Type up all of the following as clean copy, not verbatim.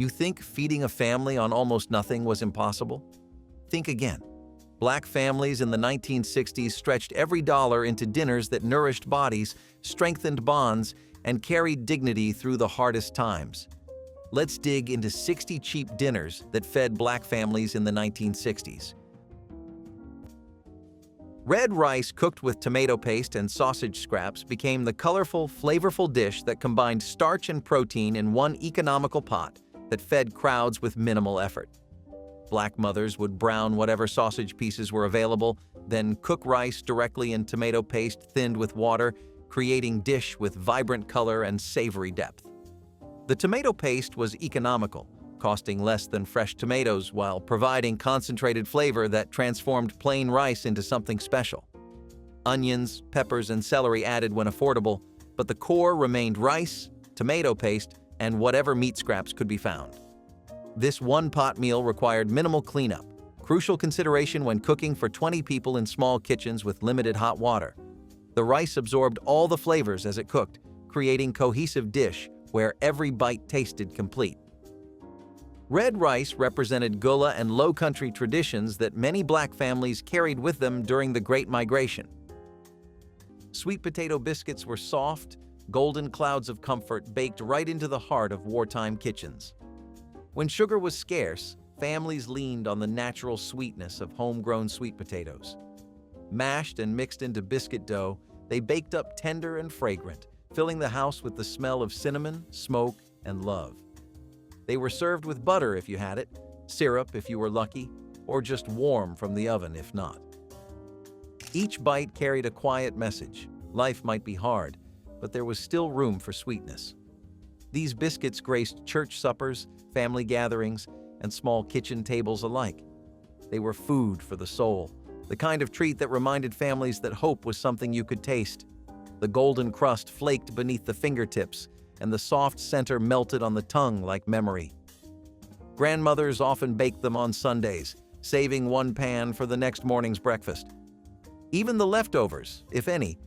You think feeding a family on almost nothing was impossible? Think again. Black families in the 1960s stretched every dollar into dinners that nourished bodies, strengthened bonds, and carried dignity through the hardest times. Let's dig into 60 cheap dinners that fed Black families in the 1960s. Red rice cooked with tomato paste and sausage scraps became the colorful, flavorful dish that combined starch and protein in one economical pot that fed crowds with minimal effort. Black mothers would brown whatever sausage pieces were available, then cook rice directly in tomato paste thinned with water, creating dish with vibrant color and savory depth. The tomato paste was economical, costing less than fresh tomatoes while providing concentrated flavor that transformed plain rice into something special. Onions, peppers, and celery added when affordable, but the core remained rice, tomato paste, and whatever meat scraps could be found. This one-pot meal required minimal cleanup, crucial consideration when cooking for 20 people in small kitchens with limited hot water. The rice absorbed all the flavors as it cooked, creating cohesive dish where every bite tasted complete. Red rice represented Gullah and Low Country traditions that many Black families carried with them during the Great Migration. Sweet potato biscuits were soft, golden clouds of comfort baked right into the heart of wartime kitchens. When sugar was scarce, families leaned on the natural sweetness of homegrown sweet potatoes. Mashed and mixed into biscuit dough, they baked up tender and fragrant, filling the house with the smell of cinnamon, smoke, and love. They were served with butter if you had it, syrup if you were lucky, or just warm from the oven if not. Each bite carried a quiet message. Life might be hard, but there was still room for sweetness. These biscuits graced church suppers, family gatherings, and small kitchen tables alike. They were food for the soul, the kind of treat that reminded families that hope was something you could taste. The golden crust flaked beneath the fingertips, and the soft center melted on the tongue like memory. Grandmothers often baked them on Sundays, saving one pan for the next morning's breakfast. Even the leftovers, if any,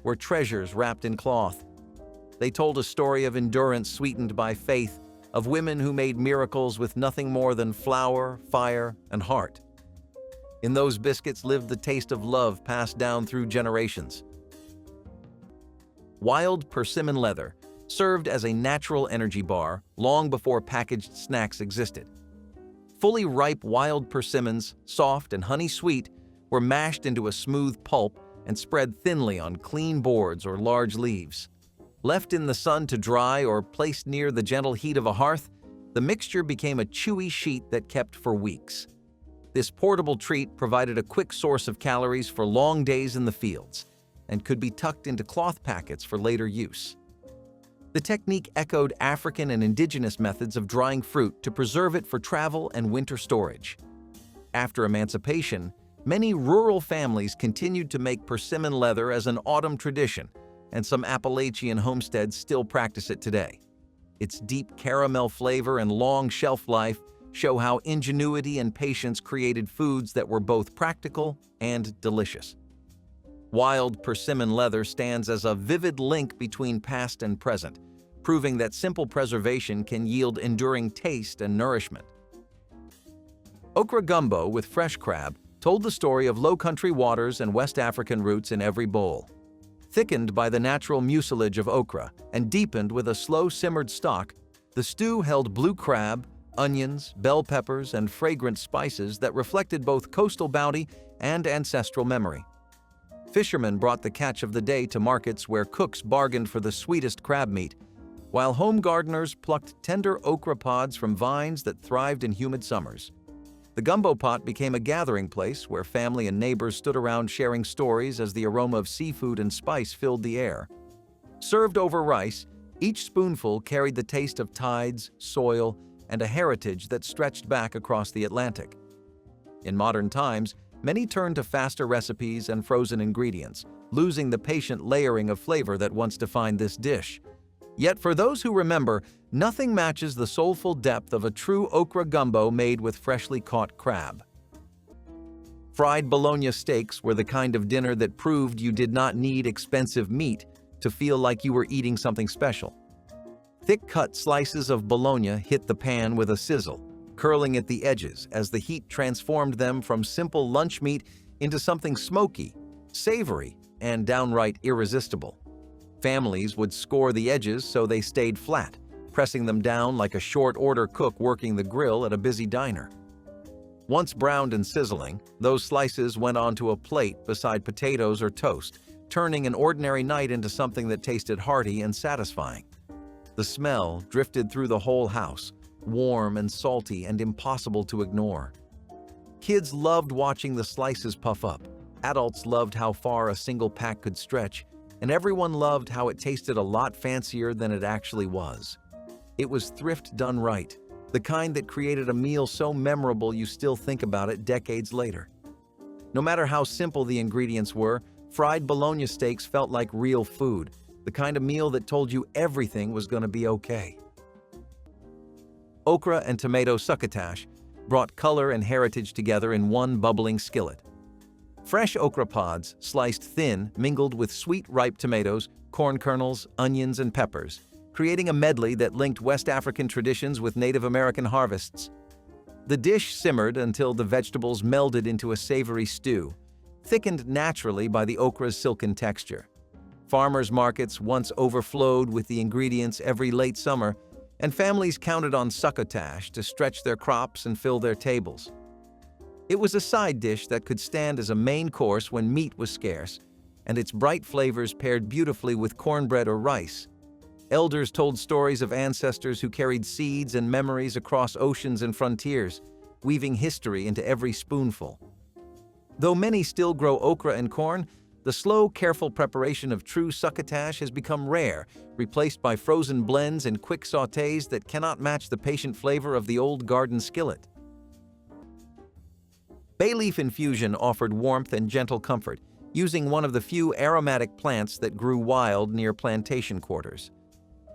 were treasures wrapped in cloth. They told a story of endurance sweetened by faith, of women who made miracles with nothing more than flour, fire, and heart. In those biscuits lived the taste of love passed down through generations. Wild persimmon leather served as a natural energy bar long before packaged snacks existed. Fully ripe wild persimmons, soft and honey-sweet, were mashed into a smooth pulp and spread thinly on clean boards or large leaves. Left in the sun to dry or placed near the gentle heat of a hearth, the mixture became a chewy sheet that kept for weeks. This portable treat provided a quick source of calories for long days in the fields and could be tucked into cloth packets for later use. The technique echoed African and indigenous methods of drying fruit to preserve it for travel and winter storage. After emancipation, many rural families continued to make persimmon leather as an autumn tradition, and some Appalachian homesteads still practice it today. Its deep caramel flavor and long shelf life show how ingenuity and patience created foods that were both practical and delicious. Wild persimmon leather stands as a vivid link between past and present, proving that simple preservation can yield enduring taste and nourishment. Okra gumbo with fresh crab told the story of low-country waters and West African roots in every bowl. Thickened by the natural mucilage of okra and deepened with a slow-simmered stock, the stew held blue crab, onions, bell peppers, and fragrant spices that reflected both coastal bounty and ancestral memory. Fishermen brought the catch of the day to markets where cooks bargained for the sweetest crab meat, while home gardeners plucked tender okra pods from vines that thrived in humid summers. The gumbo pot became a gathering place where family and neighbors stood around sharing stories as the aroma of seafood and spice filled the air. Served over rice, each spoonful carried the taste of tides, soil, and a heritage that stretched back across the Atlantic. In modern times, many turned to faster recipes and frozen ingredients, losing the patient layering of flavor that once defined this dish. Yet for those who remember, nothing matches the soulful depth of a true okra gumbo made with freshly caught crab. Fried bologna steaks were the kind of dinner that proved you did not need expensive meat to feel like you were eating something special. Thick-cut slices of bologna hit the pan with a sizzle, curling at the edges as the heat transformed them from simple lunch meat into something smoky, savory, and downright irresistible. Families would score the edges so they stayed flat, pressing them down like a short-order cook working the grill at a busy diner. Once browned and sizzling, those slices went onto a plate beside potatoes or toast, turning an ordinary night into something that tasted hearty and satisfying. The smell drifted through the whole house, warm and salty and impossible to ignore. Kids loved watching the slices puff up. Adults loved how far a single pack could stretch, and everyone loved how it tasted a lot fancier than it actually was. It was thrift done right, the kind that created a meal so memorable you still think about it decades later. No matter how simple the ingredients were, fried bologna steaks felt like real food, the kind of meal that told you everything was going to be okay. Okra and tomato succotash brought color and heritage together in one bubbling skillet. Fresh okra pods, sliced thin, mingled with sweet ripe tomatoes, corn kernels, onions, and peppers, creating a medley that linked West African traditions with Native American harvests. The dish simmered until the vegetables melded into a savory stew, thickened naturally by the okra's silken texture. Farmers' markets once overflowed with the ingredients every late summer, and families counted on succotash to stretch their crops and fill their tables. It was a side dish that could stand as a main course when meat was scarce, and its bright flavors paired beautifully with cornbread or rice. Elders told stories of ancestors who carried seeds and memories across oceans and frontiers, weaving history into every spoonful. Though many still grow okra and corn, the slow, careful preparation of true succotash has become rare, replaced by frozen blends and quick sautés that cannot match the patient flavor of the old garden skillet. Bay leaf infusion offered warmth and gentle comfort, using one of the few aromatic plants that grew wild near plantation quarters.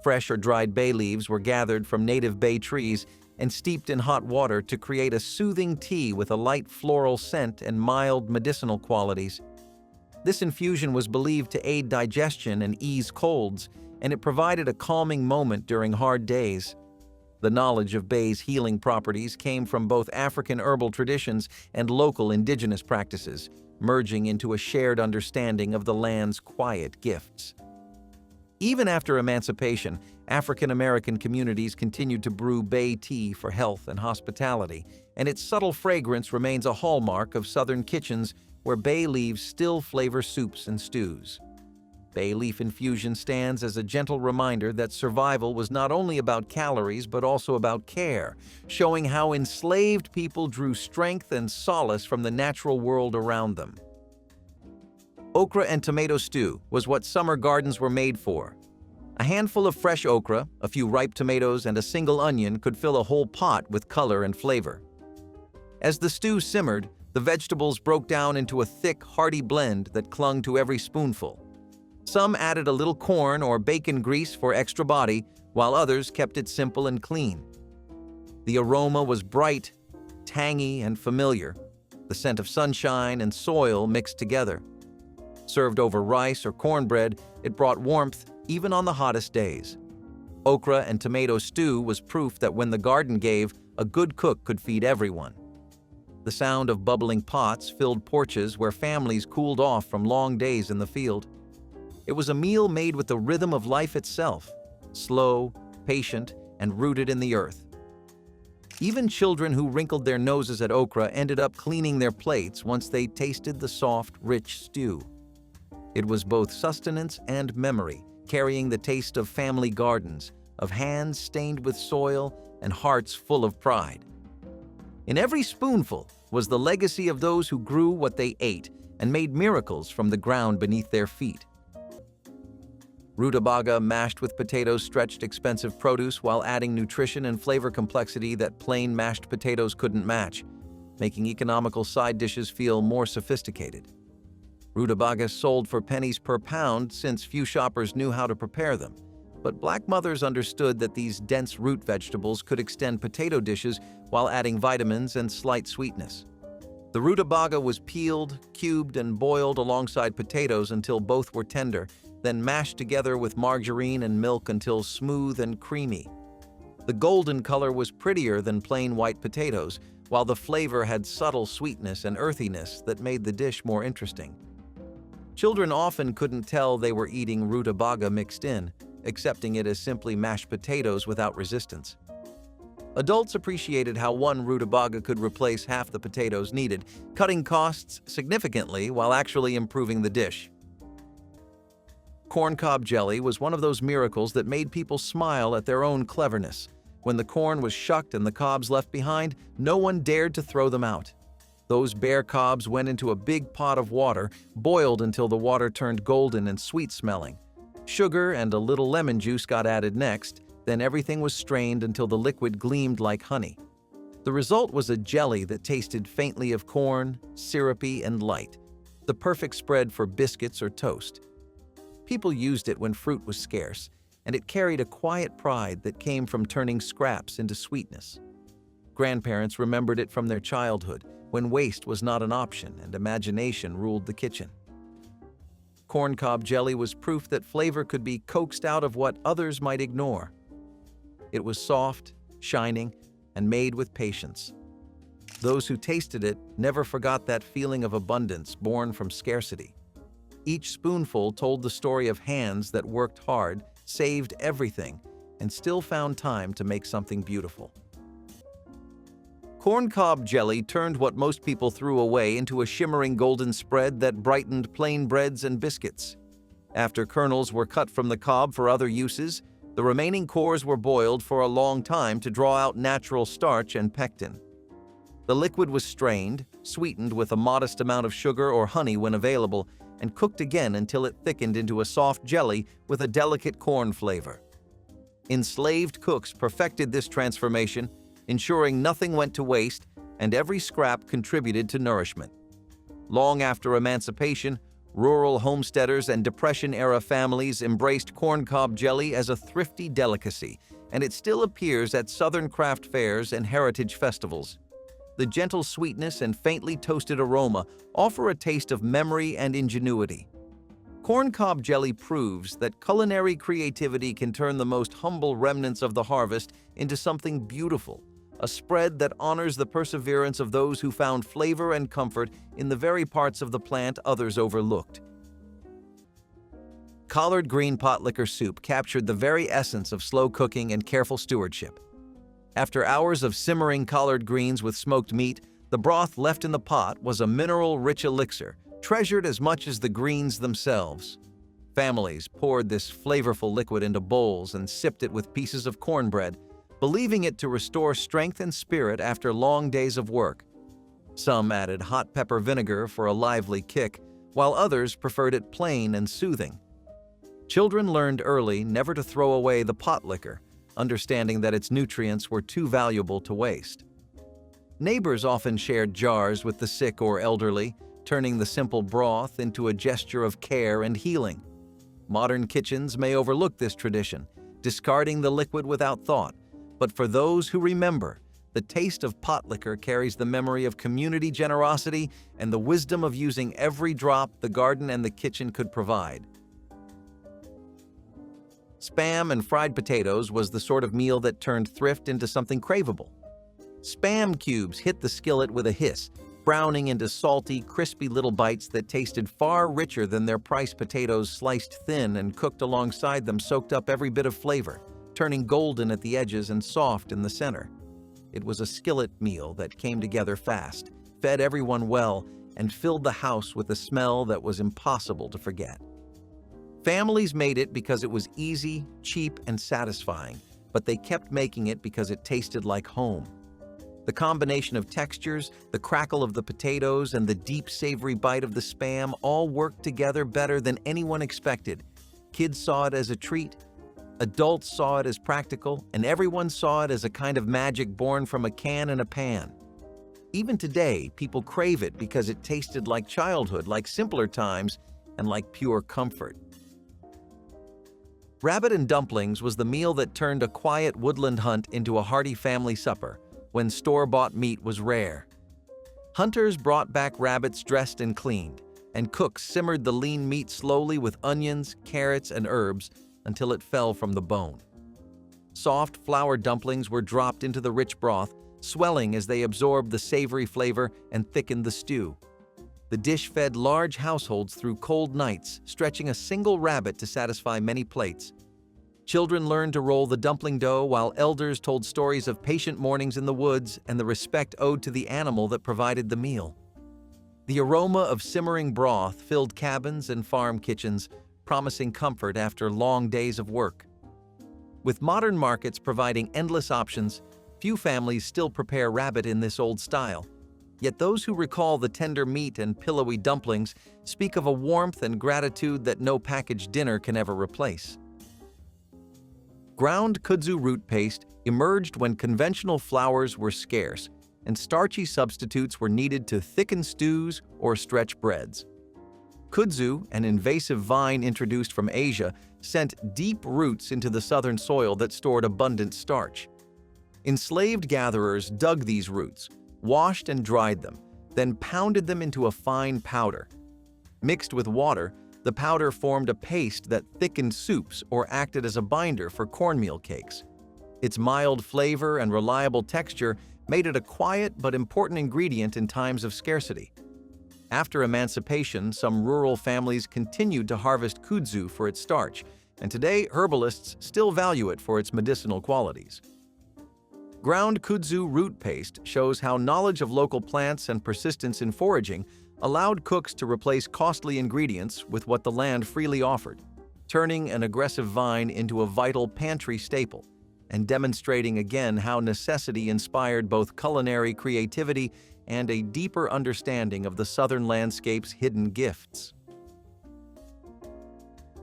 Fresh or dried bay leaves were gathered from native bay trees and steeped in hot water to create a soothing tea with a light floral scent and mild medicinal qualities. This infusion was believed to aid digestion and ease colds, and it provided a calming moment during hard days. The knowledge of bay's healing properties came from both African herbal traditions and local indigenous practices, merging into a shared understanding of the land's quiet gifts. Even after emancipation, African American communities continued to brew bay tea for health and hospitality, and its subtle fragrance remains a hallmark of Southern kitchens where bay leaves still flavor soups and stews. Bay leaf infusion stands as a gentle reminder that survival was not only about calories but also about care, showing how enslaved people drew strength and solace from the natural world around them. Okra and tomato stew was what summer gardens were made for. A handful of fresh okra, a few ripe tomatoes, and a single onion could fill a whole pot with color and flavor. As the stew simmered, the vegetables broke down into a thick, hearty blend that clung to every spoonful. Some added a little corn or bacon grease for extra body, while others kept it simple and clean. The aroma was bright, tangy, and familiar, the scent of sunshine and soil mixed together. Served over rice or cornbread, it brought warmth even on the hottest days. Okra and tomato stew was proof that when the garden gave, a good cook could feed everyone. The sound of bubbling pots filled porches where families cooled off from long days in the field. It was a meal made with the rhythm of life itself, slow, patient, and rooted in the earth. Even children who wrinkled their noses at okra ended up cleaning their plates once they tasted the soft, rich stew. It was both sustenance and memory, carrying the taste of family gardens, of hands stained with soil and hearts full of pride. In every spoonful was the legacy of those who grew what they ate and made miracles from the ground beneath their feet. Rutabaga mashed with potatoes stretched expensive produce while adding nutrition and flavor complexity that plain mashed potatoes couldn't match, making economical side dishes feel more sophisticated. Rutabaga sold for pennies per pound since few shoppers knew how to prepare them, but Black mothers understood that these dense root vegetables could extend potato dishes while adding vitamins and slight sweetness. The rutabaga was peeled, cubed, and boiled alongside potatoes until both were tender, then mashed together with margarine and milk until smooth and creamy. The golden color was prettier than plain white potatoes, while the flavor had subtle sweetness and earthiness that made the dish more interesting. Children often couldn't tell they were eating rutabaga mixed in, accepting it as simply mashed potatoes without resistance. Adults appreciated how one rutabaga could replace half the potatoes needed, cutting costs significantly while actually improving the dish. Corncob jelly was one of those miracles that made people smile at their own cleverness. When the corn was shucked and the cobs left behind, no one dared to throw them out. Those bare cobs went into a big pot of water, boiled until the water turned golden and sweet-smelling. Sugar and a little lemon juice got added next, then everything was strained until the liquid gleamed like honey. The result was a jelly that tasted faintly of corn, syrupy and light, the perfect spread for biscuits or toast. People used it when fruit was scarce, and it carried a quiet pride that came from turning scraps into sweetness. Grandparents remembered it from their childhood, when waste was not an option and imagination ruled the kitchen. Corncob jelly was proof that flavor could be coaxed out of what others might ignore. It was soft, shining, and made with patience. Those who tasted it never forgot that feeling of abundance born from scarcity. Each spoonful told the story of hands that worked hard, saved everything, and still found time to make something beautiful. Corncob jelly turned what most people threw away into a shimmering golden spread that brightened plain breads and biscuits. After kernels were cut from the cob for other uses, the remaining cores were boiled for a long time to draw out natural starch and pectin. The liquid was strained, sweetened with a modest amount of sugar or honey when available, and cooked again until it thickened into a soft jelly with a delicate corn flavor. Enslaved cooks perfected this transformation, ensuring nothing went to waste and every scrap contributed to nourishment. Long after emancipation, rural homesteaders and Depression-era families embraced corncob jelly as a thrifty delicacy, and it still appears at Southern craft fairs and heritage festivals. The gentle sweetness and faintly toasted aroma offer a taste of memory and ingenuity. Corncob jelly proves that culinary creativity can turn the most humble remnants of the harvest into something beautiful, a spread that honors the perseverance of those who found flavor and comfort in the very parts of the plant others overlooked. Collard green potlikker soup captured the very essence of slow cooking and careful stewardship. After hours of simmering collard greens with smoked meat, the broth left in the pot was a mineral-rich elixir, treasured as much as the greens themselves. Families poured this flavorful liquid into bowls and sipped it with pieces of cornbread, believing it to restore strength and spirit after long days of work. Some added hot pepper vinegar for a lively kick, while others preferred it plain and soothing. Children learned early never to throw away the potlikker, understanding that its nutrients were too valuable to waste. Neighbors often shared jars with the sick or elderly, turning the simple broth into a gesture of care and healing. Modern kitchens may overlook this tradition, discarding the liquid without thought, but for those who remember, the taste of potlikker carries the memory of community generosity and the wisdom of using every drop the garden and the kitchen could provide. Spam and fried potatoes was the sort of meal that turned thrift into something craveable. Spam cubes hit the skillet with a hiss, browning into salty, crispy little bites that tasted far richer than their priced potatoes sliced thin and cooked alongside them soaked up every bit of flavor, turning golden at the edges and soft in the center. It was a skillet meal that came together fast, fed everyone well, and filled the house with a smell that was impossible to forget. Families made it because it was easy, cheap, and satisfying, but they kept making it because it tasted like home. The combination of textures, the crackle of the potatoes, and the deep, savory bite of the spam all worked together better than anyone expected. Kids saw it as a treat, adults saw it as practical, and everyone saw it as a kind of magic born from a can and a pan. Even today, people crave it because it tasted like childhood, like simpler times, and like pure comfort. Rabbit and dumplings was the meal that turned a quiet woodland hunt into a hearty family supper, when store-bought meat was rare. Hunters brought back rabbits dressed and cleaned, and cooks simmered the lean meat slowly with onions, carrots, and herbs until it fell from the bone. Soft flour dumplings were dropped into the rich broth, swelling as they absorbed the savory flavor and thickened the stew. The dish fed large households through cold nights, stretching a single rabbit to satisfy many plates. Children learned to roll the dumpling dough while elders told stories of patient mornings in the woods and the respect owed to the animal that provided the meal. The aroma of simmering broth filled cabins and farm kitchens, promising comfort after long days of work. With modern markets providing endless options, few families still prepare rabbit in this old style. Yet those who recall the tender meat and pillowy dumplings speak of a warmth and gratitude that no packaged dinner can ever replace. Ground kudzu root paste emerged when conventional flours were scarce and starchy substitutes were needed to thicken stews or stretch breads. Kudzu, an invasive vine introduced from Asia, sent deep roots into the southern soil that stored abundant starch. Enslaved gatherers dug these roots, washed and dried them, then pounded them into a fine powder. Mixed with water, the powder formed a paste that thickened soups or acted as a binder for cornmeal cakes. Its mild flavor and reliable texture made it a quiet but important ingredient in times of scarcity. After emancipation, some rural families continued to harvest kudzu for its starch, and today herbalists still value it for its medicinal qualities. Ground kudzu root paste shows how knowledge of local plants and persistence in foraging allowed cooks to replace costly ingredients with what the land freely offered, turning an aggressive vine into a vital pantry staple, and demonstrating again how necessity inspired both culinary creativity and a deeper understanding of the southern landscape's hidden gifts.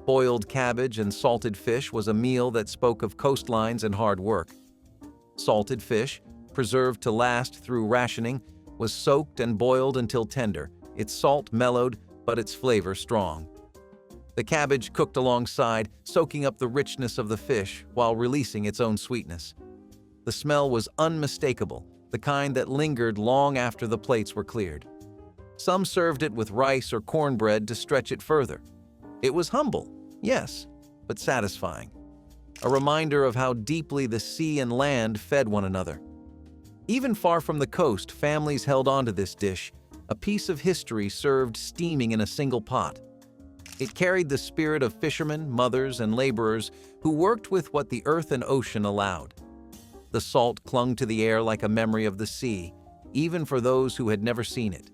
Boiled cabbage and salted fish was a meal that spoke of coastlines and hard work. Salted fish, preserved to last through rationing, was soaked and boiled until tender, its salt mellowed but its flavor strong. The cabbage cooked alongside, soaking up the richness of the fish while releasing its own sweetness. The smell was unmistakable, the kind that lingered long after the plates were cleared. Some served it with rice or cornbread to stretch it further. It was humble, yes, but satisfying. A reminder of how deeply the sea and land fed one another. Even far from the coast, families held on to this dish, a piece of history served steaming in a single pot. It carried the spirit of fishermen, mothers, and laborers who worked with what the earth and ocean allowed. The salt clung to the air like a memory of the sea, even for those who had never seen it.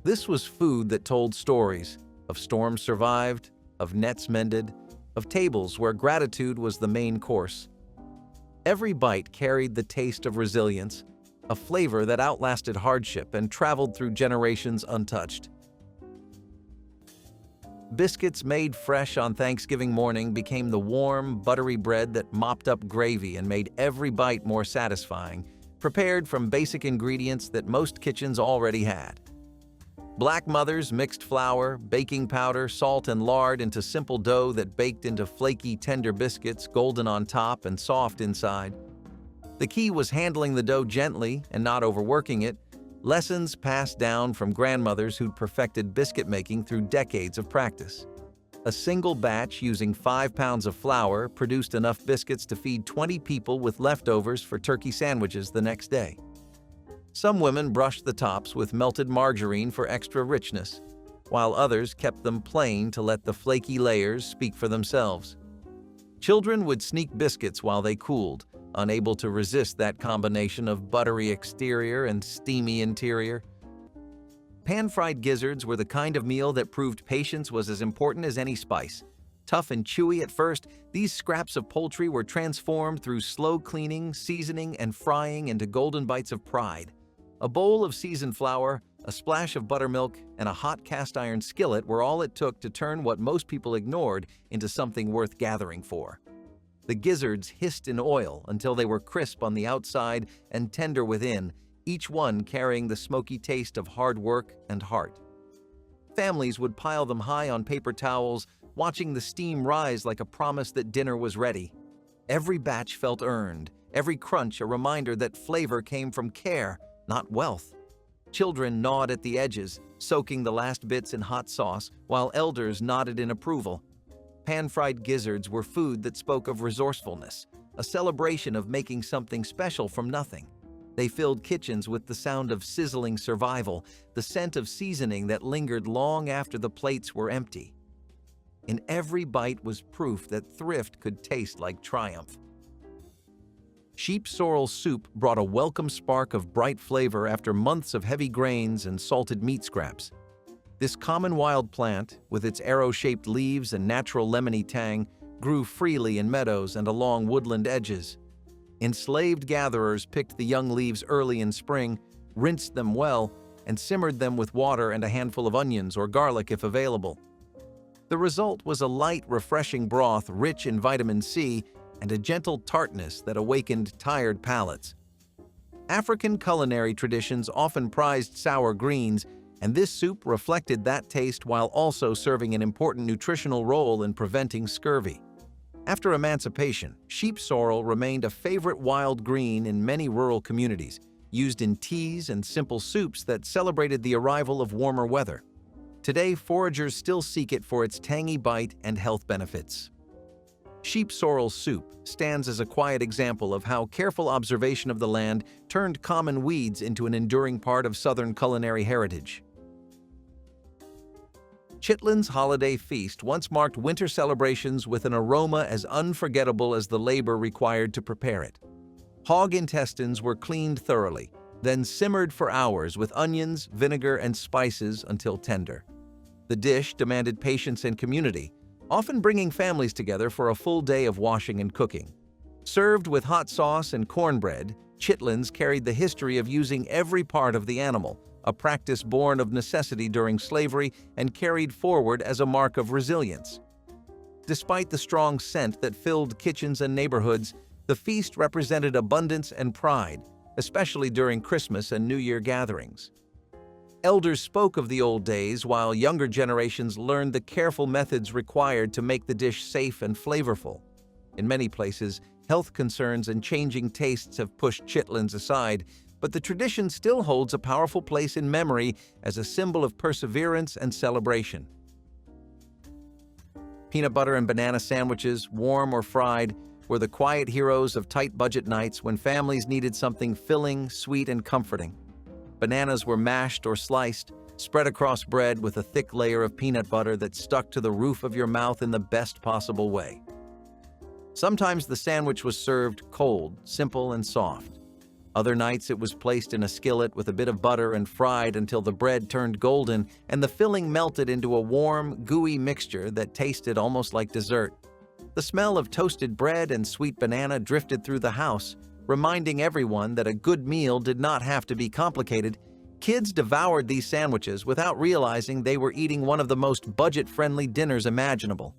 This was food that told stories of storms survived, of nets mended, of tables where gratitude was the main course. Every bite carried the taste of resilience, a flavor that outlasted hardship and traveled through generations untouched. Biscuits made fresh on Thanksgiving morning became the warm, buttery bread that mopped up gravy and made every bite more satisfying, prepared from basic ingredients that most kitchens already had. Black mothers mixed flour, baking powder, salt, and lard into simple dough that baked into flaky, tender biscuits, golden on top and soft inside. The key was handling the dough gently and not overworking it, lessons passed down from grandmothers who'd perfected biscuit making through decades of practice. A single batch using 5 pounds of flour produced enough biscuits to feed 20 people with leftovers for turkey sandwiches the next day. Some women brushed the tops with melted margarine for extra richness, while others kept them plain to let the flaky layers speak for themselves. Children would sneak biscuits while they cooled, unable to resist that combination of buttery exterior and steamy interior. Pan-fried gizzards were the kind of meal that proved patience was as important as any spice. Tough and chewy at first, these scraps of poultry were transformed through slow cleaning, seasoning, and frying into golden bites of pride. A bowl of seasoned flour, a splash of buttermilk, and a hot cast-iron skillet were all it took to turn what most people ignored into something worth gathering for. The gizzards hissed in oil until they were crisp on the outside and tender within, each one carrying the smoky taste of hard work and heart. Families would pile them high on paper towels, watching the steam rise like a promise that dinner was ready. Every batch felt earned, every crunch a reminder that flavor came from care, not wealth. Children gnawed at the edges, soaking the last bits in hot sauce, while elders nodded in approval. Pan-fried gizzards were food that spoke of resourcefulness, a celebration of making something special from nothing. They filled kitchens with the sound of sizzling survival, the scent of seasoning that lingered long after the plates were empty. In every bite was proof that thrift could taste like triumph. Sheep sorrel soup brought a welcome spark of bright flavor after months of heavy grains and salted meat scraps. This common wild plant, with its arrow-shaped leaves and natural lemony tang, grew freely in meadows and along woodland edges. Enslaved gatherers picked the young leaves early in spring, rinsed them well, and simmered them with water and a handful of onions or garlic if available. The result was a light, refreshing broth rich in vitamin C and a gentle tartness that awakened tired palates. African culinary traditions often prized sour greens, and this soup reflected that taste while also serving an important nutritional role in preventing scurvy. After emancipation, sheep sorrel remained a favorite wild green in many rural communities, used in teas and simple soups that celebrated the arrival of warmer weather. Today, foragers still seek it for its tangy bite and health benefits. Sheep sorrel soup stands as a quiet example of how careful observation of the land turned common weeds into an enduring part of Southern culinary heritage. Chitlins holiday feast once marked winter celebrations with an aroma as unforgettable as the labor required to prepare it. Hog intestines were cleaned thoroughly, then simmered for hours with onions, vinegar, and spices until tender. The dish demanded patience and community, often bringing families together for a full day of washing and cooking. Served with hot sauce and cornbread, chitlins carried the history of using every part of the animal, a practice born of necessity during slavery and carried forward as a mark of resilience. Despite the strong scent that filled kitchens and neighborhoods, the feast represented abundance and pride, especially during Christmas and New Year gatherings. Elders spoke of the old days while younger generations learned the careful methods required to make the dish safe and flavorful. In many places, health concerns and changing tastes have pushed chitlins aside, but the tradition still holds a powerful place in memory as a symbol of perseverance and celebration. Peanut butter and banana sandwiches, warm or fried, were the quiet heroes of tight-budget nights when families needed something filling, sweet, and comforting. Bananas were mashed or sliced, spread across bread with a thick layer of peanut butter that stuck to the roof of your mouth in the best possible way. Sometimes the sandwich was served cold, simple, and soft. Other nights it was placed in a skillet with a bit of butter and fried until the bread turned golden and the filling melted into a warm, gooey mixture that tasted almost like dessert. The smell of toasted bread and sweet banana drifted through the house, reminding everyone that a good meal did not have to be complicated. Kids devoured these sandwiches without realizing they were eating one of the most budget-friendly dinners imaginable.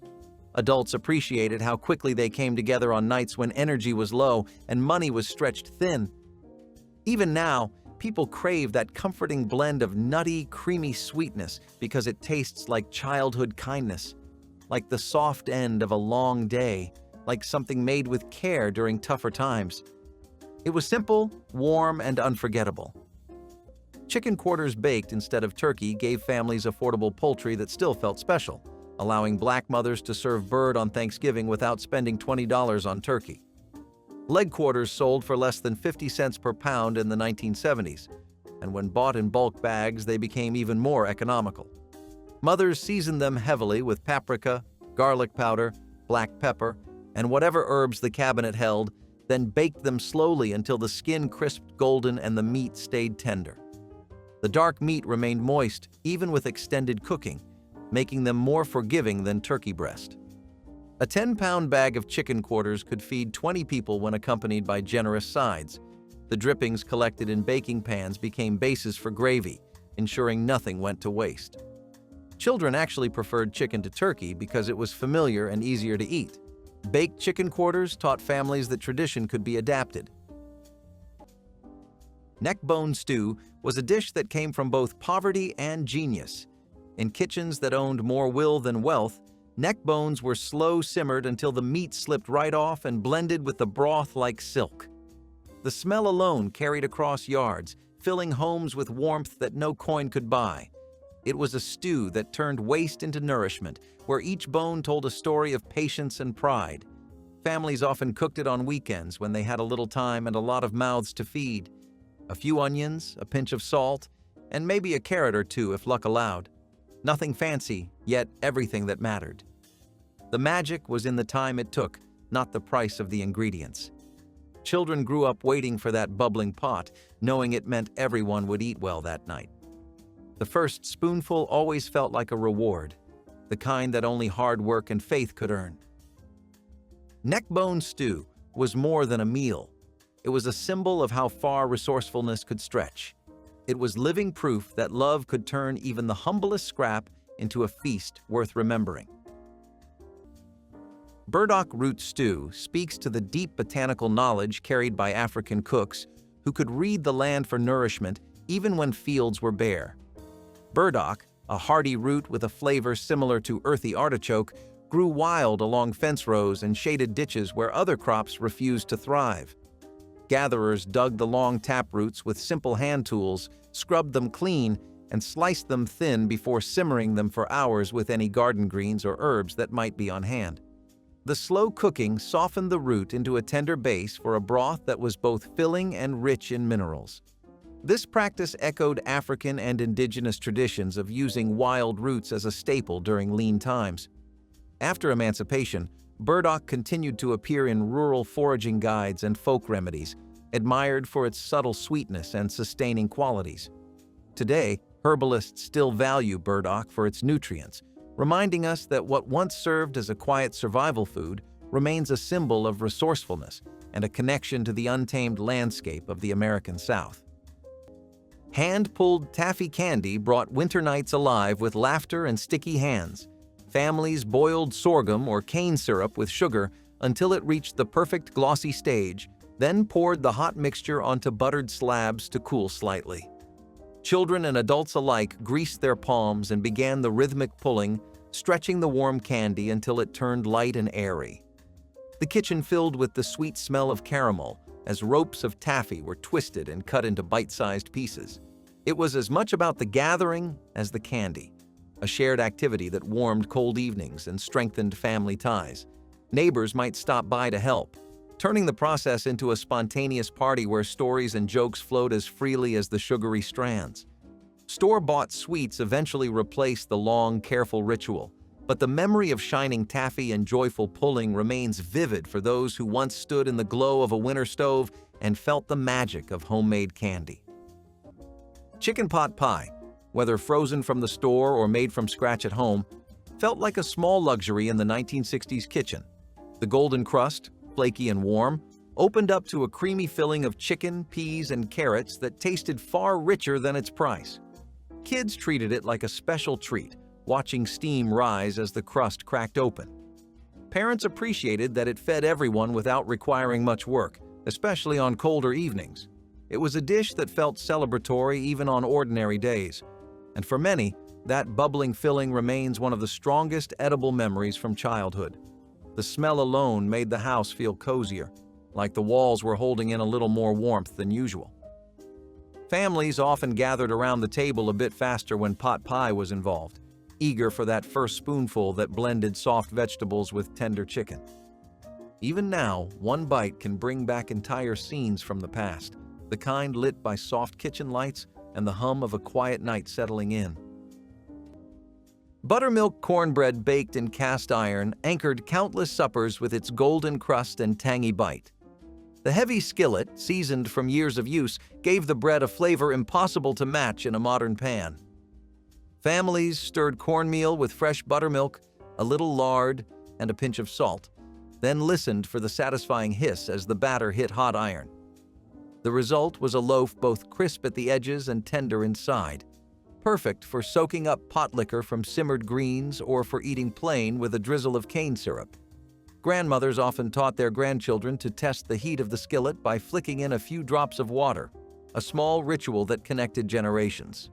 Adults appreciated how quickly they came together on nights when energy was low and money was stretched thin. Even now, people crave that comforting blend of nutty, creamy sweetness because it tastes like childhood kindness, like the soft end of a long day, like something made with care during tougher times. It was simple, warm, and unforgettable. Chicken quarters baked instead of turkey gave families affordable poultry that still felt special, allowing Black mothers to serve bird on Thanksgiving without spending $20 on turkey. Leg quarters sold for less than 50 cents per pound in the 1970s, and when bought in bulk bags, they became even more economical. Mothers seasoned them heavily with paprika, garlic powder, black pepper, and whatever herbs the cabinet held, then baked them slowly until the skin crisped golden and the meat stayed tender. The dark meat remained moist, even with extended cooking, making them more forgiving than turkey breast. A 10-pound bag of chicken quarters could feed 20 people when accompanied by generous sides. The drippings collected in baking pans became bases for gravy, ensuring nothing went to waste. Children actually preferred chicken to turkey because it was familiar and easier to eat. Baked chicken quarters taught families that tradition could be adapted. Neck bone stew was a dish that came from both poverty and genius. In kitchens that owned more will than wealth, neck bones were slow simmered until the meat slipped right off and blended with the broth like silk. The smell alone carried across yards, filling homes with warmth that no coin could buy. It was a stew that turned waste into nourishment, where each bone told a story of patience and pride. Families often cooked it on weekends when they had a little time and a lot of mouths to feed. A few onions, a pinch of salt, and maybe a carrot or two if luck allowed. Nothing fancy, yet everything that mattered. The magic was in the time it took, not the price of the ingredients. Children grew up waiting for that bubbling pot, knowing it meant everyone would eat well that night. The first spoonful always felt like a reward, the kind that only hard work and faith could earn. Neckbone stew was more than a meal. It was a symbol of how far resourcefulness could stretch. It was living proof that love could turn even the humblest scrap into a feast worth remembering. Burdock root stew speaks to the deep botanical knowledge carried by African cooks who could read the land for nourishment even when fields were bare. Burdock, a hardy root with a flavor similar to earthy artichoke, grew wild along fence rows and shaded ditches where other crops refused to thrive. Gatherers dug the long taproots with simple hand tools, scrubbed them clean, and sliced them thin before simmering them for hours with any garden greens or herbs that might be on hand. The slow cooking softened the root into a tender base for a broth that was both filling and rich in minerals. This practice echoed African and indigenous traditions of using wild roots as a staple during lean times. After emancipation, burdock continued to appear in rural foraging guides and folk remedies, admired for its subtle sweetness and sustaining qualities. Today, herbalists still value burdock for its nutrients, reminding us that what once served as a quiet survival food remains a symbol of resourcefulness and a connection to the untamed landscape of the American South. Hand-pulled taffy candy brought winter nights alive with laughter and sticky hands. Families boiled sorghum or cane syrup with sugar until it reached the perfect glossy stage, then poured the hot mixture onto buttered slabs to cool slightly. Children and adults alike greased their palms and began the rhythmic pulling, stretching the warm candy until it turned light and airy. The kitchen filled with the sweet smell of caramel as ropes of taffy were twisted and cut into bite-sized pieces. It was as much about the gathering as the candy, a shared activity that warmed cold evenings and strengthened family ties. Neighbors might stop by to help, turning the process into a spontaneous party where stories and jokes flowed as freely as the sugary strands. Store-bought sweets eventually replaced the long, careful ritual, but the memory of shining taffy and joyful pulling remains vivid for those who once stood in the glow of a winter stove and felt the magic of homemade candy. Chicken pot pie, whether frozen from the store or made from scratch at home, felt like a small luxury in the 1960s kitchen. The golden crust, flaky and warm, opened up to a creamy filling of chicken, peas, and carrots that tasted far richer than its price. Kids treated it like a special treat, watching steam rise as the crust cracked open. Parents appreciated that it fed everyone without requiring much work, especially on colder evenings. It was a dish that felt celebratory even on ordinary days. And for many, that bubbling filling remains one of the strongest edible memories from childhood. The smell alone made the house feel cozier, like the walls were holding in a little more warmth than usual. Families often gathered around the table a bit faster when pot pie was involved, eager for that first spoonful that blended soft vegetables with tender chicken. Even now, one bite can bring back entire scenes from the past, the kind lit by soft kitchen lights and the hum of a quiet night settling in. Buttermilk cornbread baked in cast iron anchored countless suppers with its golden crust and tangy bite. The heavy skillet, seasoned from years of use, gave the bread a flavor impossible to match in a modern pan. Families stirred cornmeal with fresh buttermilk, a little lard, and a pinch of salt, then listened for the satisfying hiss as the batter hit hot iron. The result was a loaf both crisp at the edges and tender inside, perfect for soaking up potlikker from simmered greens or for eating plain with a drizzle of cane syrup. Grandmothers often taught their grandchildren to test the heat of the skillet by flicking in a few drops of water, a small ritual that connected generations.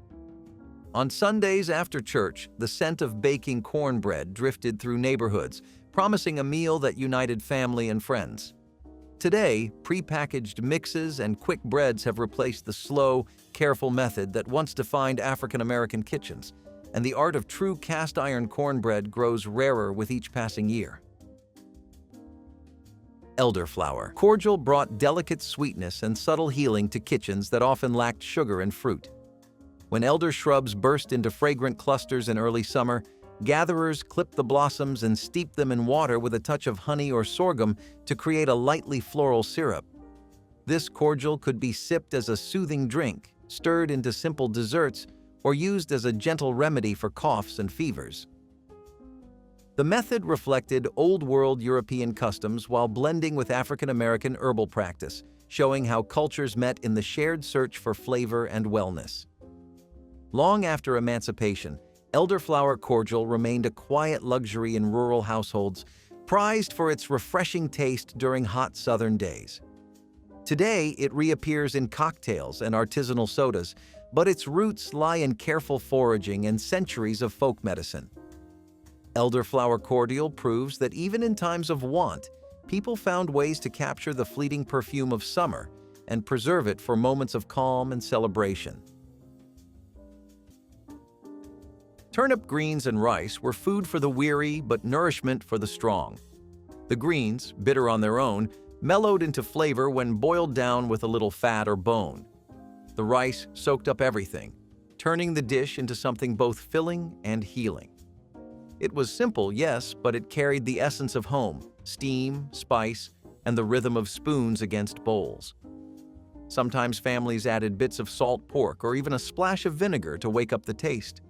On Sundays after church, the scent of baking cornbread drifted through neighborhoods, promising a meal that united family and friends. Today, prepackaged mixes and quick breads have replaced the slow, careful method that once defined African American kitchens, and the art of true cast-iron cornbread grows rarer with each passing year. Elderflower cordial brought delicate sweetness and subtle healing to kitchens that often lacked sugar and fruit. When elder shrubs burst into fragrant clusters in early summer, gatherers clipped the blossoms and steeped them in water with a touch of honey or sorghum to create a lightly floral syrup. This cordial could be sipped as a soothing drink, stirred into simple desserts, or used as a gentle remedy for coughs and fevers. The method reflected old-world European customs while blending with African-American herbal practice, showing how cultures met in the shared search for flavor and wellness. Long after emancipation, elderflower cordial remained a quiet luxury in rural households, prized for its refreshing taste during hot southern days. Today, it reappears in cocktails and artisanal sodas, but its roots lie in careful foraging and centuries of folk medicine. Elderflower cordial proves that even in times of want, people found ways to capture the fleeting perfume of summer and preserve it for moments of calm and celebration. Turnip greens and rice were food for the weary but nourishment for the strong. The greens, bitter on their own, mellowed into flavor when boiled down with a little fat or bone. The rice soaked up everything, turning the dish into something both filling and healing. It was simple, yes, but it carried the essence of home, steam, spice, and the rhythm of spoons against bowls. Sometimes families added bits of salt pork or even a splash of vinegar to wake up the taste.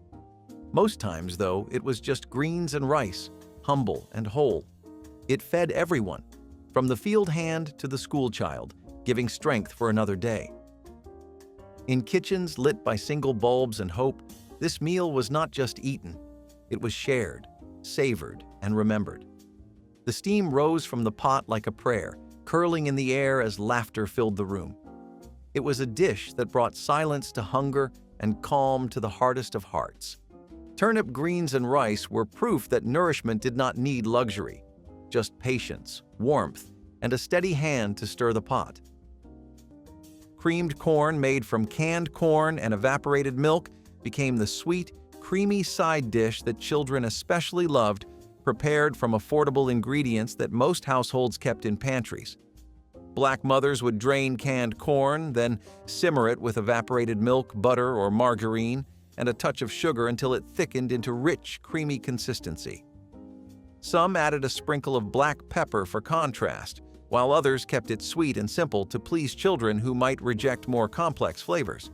Most times, though, it was just greens and rice, humble and whole. It fed everyone, from the field hand to the school child, giving strength for another day. In kitchens lit by single bulbs and hope, this meal was not just eaten. It was shared, savored, and remembered. The steam rose from the pot like a prayer, curling in the air as laughter filled the room. It was a dish that brought silence to hunger and calm to the hardest of hearts. Turnip greens and rice were proof that nourishment did not need luxury, just patience, warmth, and a steady hand to stir the pot. Creamed corn made from canned corn and evaporated milk became the sweet, creamy side dish that children especially loved, prepared from affordable ingredients that most households kept in pantries. Black mothers would drain canned corn, then simmer it with evaporated milk, butter, or margarine, and a touch of sugar until it thickened into rich, creamy consistency. Some added a sprinkle of black pepper for contrast, while others kept it sweet and simple to please children who might reject more complex flavors.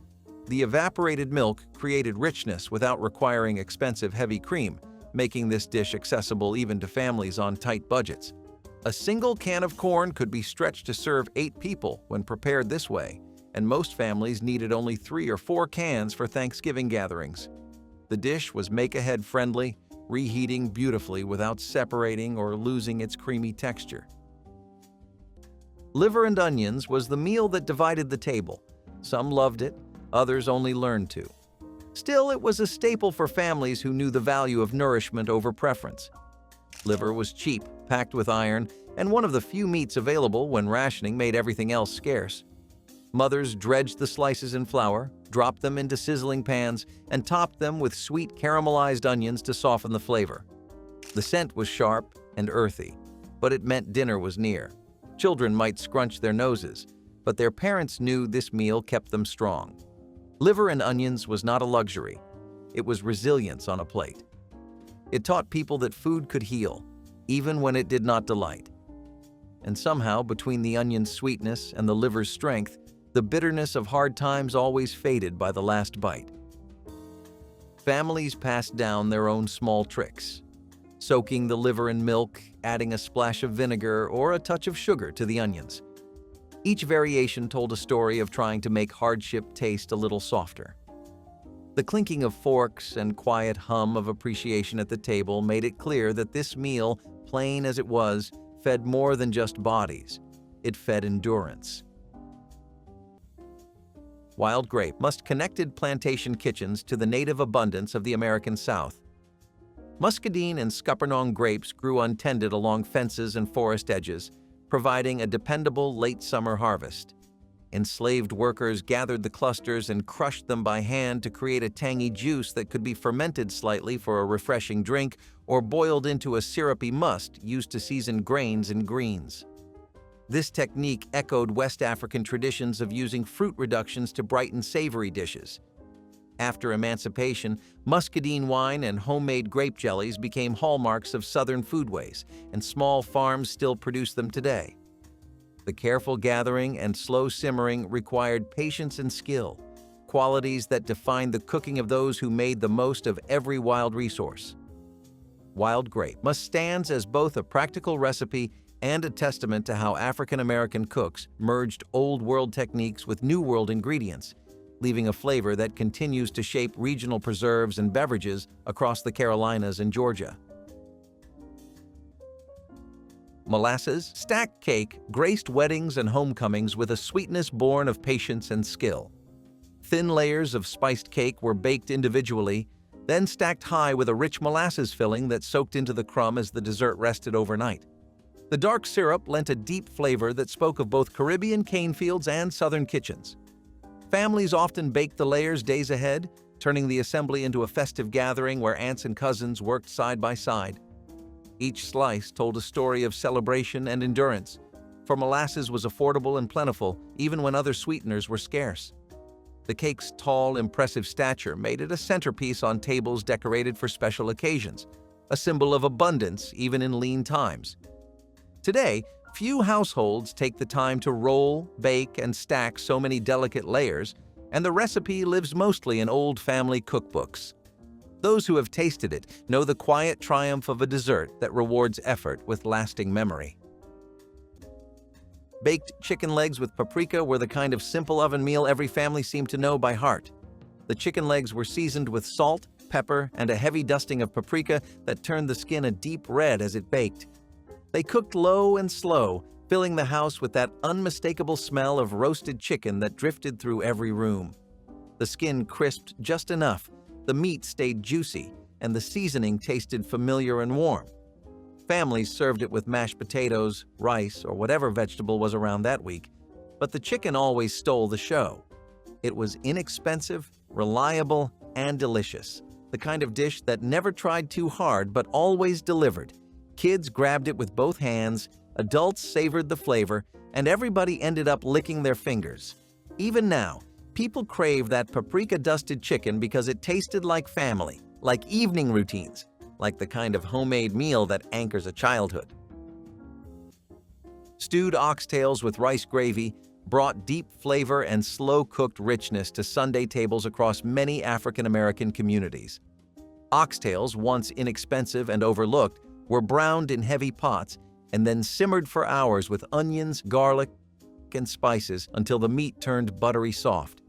The evaporated milk created richness without requiring expensive heavy cream, making this dish accessible even to families on tight budgets. A single can of corn could be stretched to serve 8 people when prepared this way, and most families needed only 3 or 4 cans for Thanksgiving gatherings. The dish was make-ahead friendly, reheating beautifully without separating or losing its creamy texture. Liver and onions was the meal that divided the table. Some loved it, others only learned to. Still, it was a staple for families who knew the value of nourishment over preference. Liver was cheap, packed with iron, and one of the few meats available when rationing made everything else scarce. Mothers dredged the slices in flour, dropped them into sizzling pans, and topped them with sweet caramelized onions to soften the flavor. The scent was sharp and earthy, but it meant dinner was near. Children might scrunch their noses, but their parents knew this meal kept them strong. Liver and onions was not a luxury. It was resilience on a plate. It taught people that food could heal, even when it did not delight. And somehow, between the onion's sweetness and the liver's strength, the bitterness of hard times always faded by the last bite. Families passed down their own small tricks, soaking the liver in milk, adding a splash of vinegar or a touch of sugar to the onions. Each variation told a story of trying to make hardship taste a little softer. The clinking of forks and quiet hum of appreciation at the table made it clear that this meal, plain as it was, fed more than just bodies. It fed endurance. Wild grape connected plantation kitchens to the native abundance of the American South. Muscadine and Scuppernong grapes grew untended along fences and forest edges, providing a dependable late summer harvest. Enslaved workers gathered the clusters and crushed them by hand to create a tangy juice that could be fermented slightly for a refreshing drink or boiled into a syrupy must used to season grains and greens. This technique echoed West African traditions of using fruit reductions to brighten savory dishes. After emancipation, muscadine wine and homemade grape jellies became hallmarks of Southern foodways, and small farms still produce them today. The careful gathering and slow simmering required patience and skill, qualities that defined the cooking of those who made the most of every wild resource. Wild grape must stand as both a practical recipe and a testament to how African American cooks merged Old World techniques with New World ingredients, leaving a flavor that continues to shape regional preserves and beverages across the Carolinas and Georgia. Molasses stacked cake graced weddings and homecomings with a sweetness born of patience and skill. Thin layers of spiced cake were baked individually, then stacked high with a rich molasses filling that soaked into the crumb as the dessert rested overnight. The dark syrup lent a deep flavor that spoke of both Caribbean cane fields and Southern kitchens. Families often baked the layers days ahead, turning the assembly into a festive gathering where aunts and cousins worked side by side. Each slice told a story of celebration and endurance, for molasses was affordable and plentiful even when other sweeteners were scarce. The cake's tall, impressive stature made it a centerpiece on tables decorated for special occasions, a symbol of abundance even in lean times. Today, few households take the time to roll, bake, and stack so many delicate layers, and the recipe lives mostly in old family cookbooks. Those who have tasted it know the quiet triumph of a dessert that rewards effort with lasting memory. Baked chicken legs with paprika were the kind of simple oven meal every family seemed to know by heart. The chicken legs were seasoned with salt, pepper, and a heavy dusting of paprika that turned the skin a deep red as it baked. They cooked low and slow, filling the house with that unmistakable smell of roasted chicken that drifted through every room. The skin crisped just enough, the meat stayed juicy, and the seasoning tasted familiar and warm. Families served it with mashed potatoes, rice, or whatever vegetable was around that week, but the chicken always stole the show. It was inexpensive, reliable, and delicious, the kind of dish that never tried too hard but always delivered. Kids grabbed it with both hands, adults savored the flavor, and everybody ended up licking their fingers. Even now, people crave that paprika-dusted chicken because it tasted like family, like evening routines, like the kind of homemade meal that anchors a childhood. Stewed oxtails with rice gravy brought deep flavor and slow-cooked richness to Sunday tables across many African American communities. Oxtails, once inexpensive and overlooked, were browned in heavy pots and then simmered for hours with onions, garlic, and spices until the meat turned buttery soft.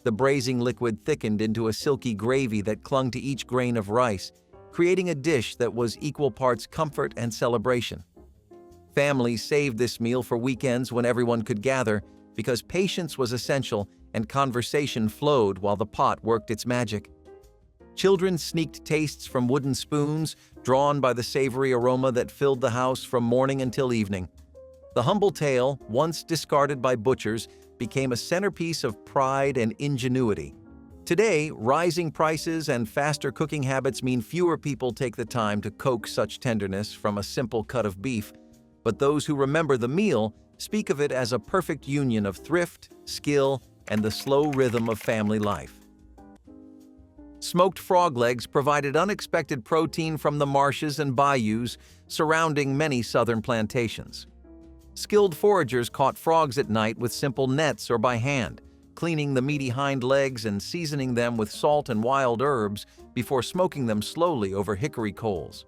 The braising liquid thickened into a silky gravy that clung to each grain of rice, creating a dish that was equal parts comfort and celebration. Families saved this meal for weekends when everyone could gather because patience was essential and conversation flowed while the pot worked its magic. Children sneaked tastes from wooden spoons, drawn by the savory aroma that filled the house from morning until evening. The humble tale, once discarded by butchers, became a centerpiece of pride and ingenuity. Today, rising prices and faster cooking habits mean fewer people take the time to coax such tenderness from a simple cut of beef, but those who remember the meal speak of it as a perfect union of thrift, skill, and the slow rhythm of family life. Smoked frog legs provided unexpected protein from the marshes and bayous surrounding many southern plantations. Skilled foragers caught frogs at night with simple nets or by hand, cleaning the meaty hind legs and seasoning them with salt and wild herbs before smoking them slowly over hickory coals.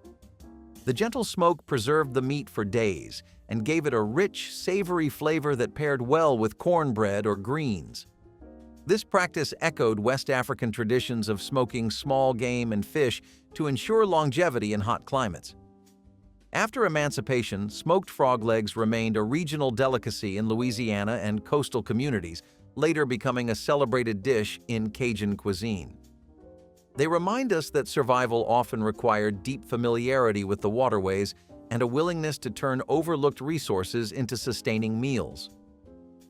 The gentle smoke preserved the meat for days and gave it a rich, savory flavor that paired well with cornbread or greens. This practice echoed West African traditions of smoking small game and fish to ensure longevity in hot climates. After emancipation, smoked frog legs remained a regional delicacy in Louisiana and coastal communities, later becoming a celebrated dish in Cajun cuisine. They remind us that survival often required deep familiarity with the waterways and a willingness to turn overlooked resources into sustaining meals.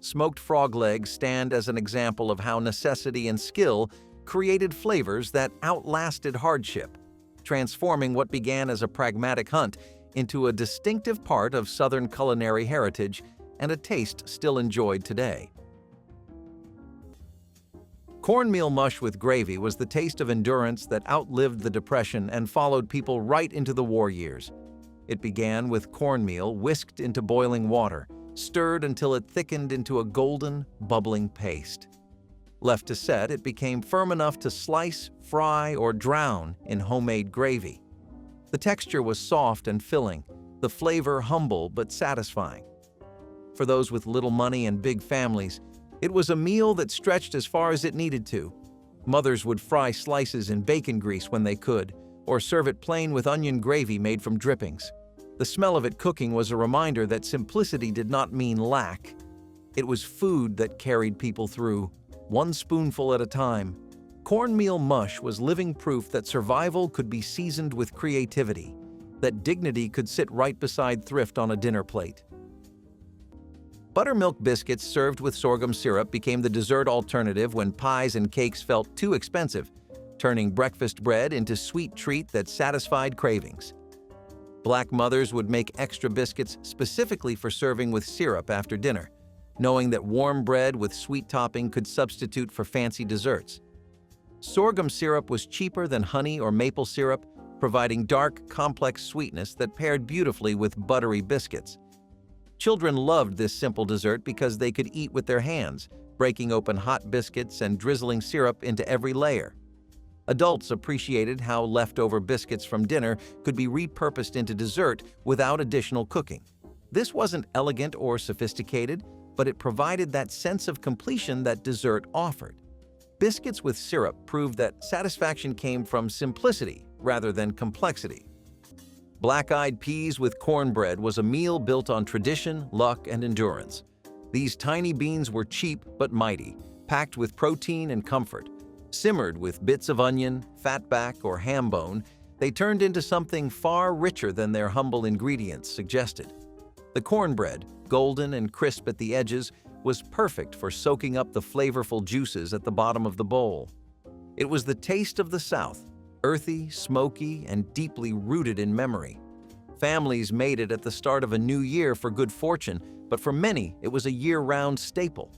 Smoked frog legs stand as an example of how necessity and skill created flavors that outlasted hardship, transforming what began as a pragmatic hunt into a distinctive part of Southern culinary heritage and a taste still enjoyed today. Cornmeal mush with gravy was the taste of endurance that outlived the Depression and followed people right into the war years. It began with cornmeal whisked into boiling water, stirred until it thickened into a golden, bubbling paste. Left to set, it became firm enough to slice, fry, or drown in homemade gravy. The texture was soft and filling, the flavor humble but satisfying. For those with little money and big families, it was a meal that stretched as far as it needed to. Mothers would fry slices in bacon grease when they could, or serve it plain with onion gravy made from drippings. The smell of it cooking was a reminder that simplicity did not mean lack. It was food that carried people through, one spoonful at a time. Cornmeal mush was living proof that survival could be seasoned with creativity, that dignity could sit right beside thrift on a dinner plate. Buttermilk biscuits served with sorghum syrup became the dessert alternative when pies and cakes felt too expensive, turning breakfast bread into sweet treat that satisfied cravings. Black mothers would make extra biscuits specifically for serving with syrup after dinner, knowing that warm bread with sweet topping could substitute for fancy desserts. Sorghum syrup was cheaper than honey or maple syrup, providing dark, complex sweetness that paired beautifully with buttery biscuits. Children loved this simple dessert because they could eat with their hands, breaking open hot biscuits and drizzling syrup into every layer. Adults appreciated how leftover biscuits from dinner could be repurposed into dessert without additional cooking. This wasn't elegant or sophisticated, but it provided that sense of completion that dessert offered. Biscuits with syrup proved that satisfaction came from simplicity rather than complexity. Black-eyed peas with cornbread was a meal built on tradition, luck, and endurance. These tiny beans were cheap but mighty, packed with protein and comfort. Simmered with bits of onion, fatback, or ham bone, they turned into something far richer than their humble ingredients suggested. The cornbread, golden and crisp at the edges, was perfect for soaking up the flavorful juices at the bottom of the bowl. It was the taste of the South, earthy, smoky, and deeply rooted in memory. Families made it at the start of a new year for good fortune, but for many, it was a year-round staple.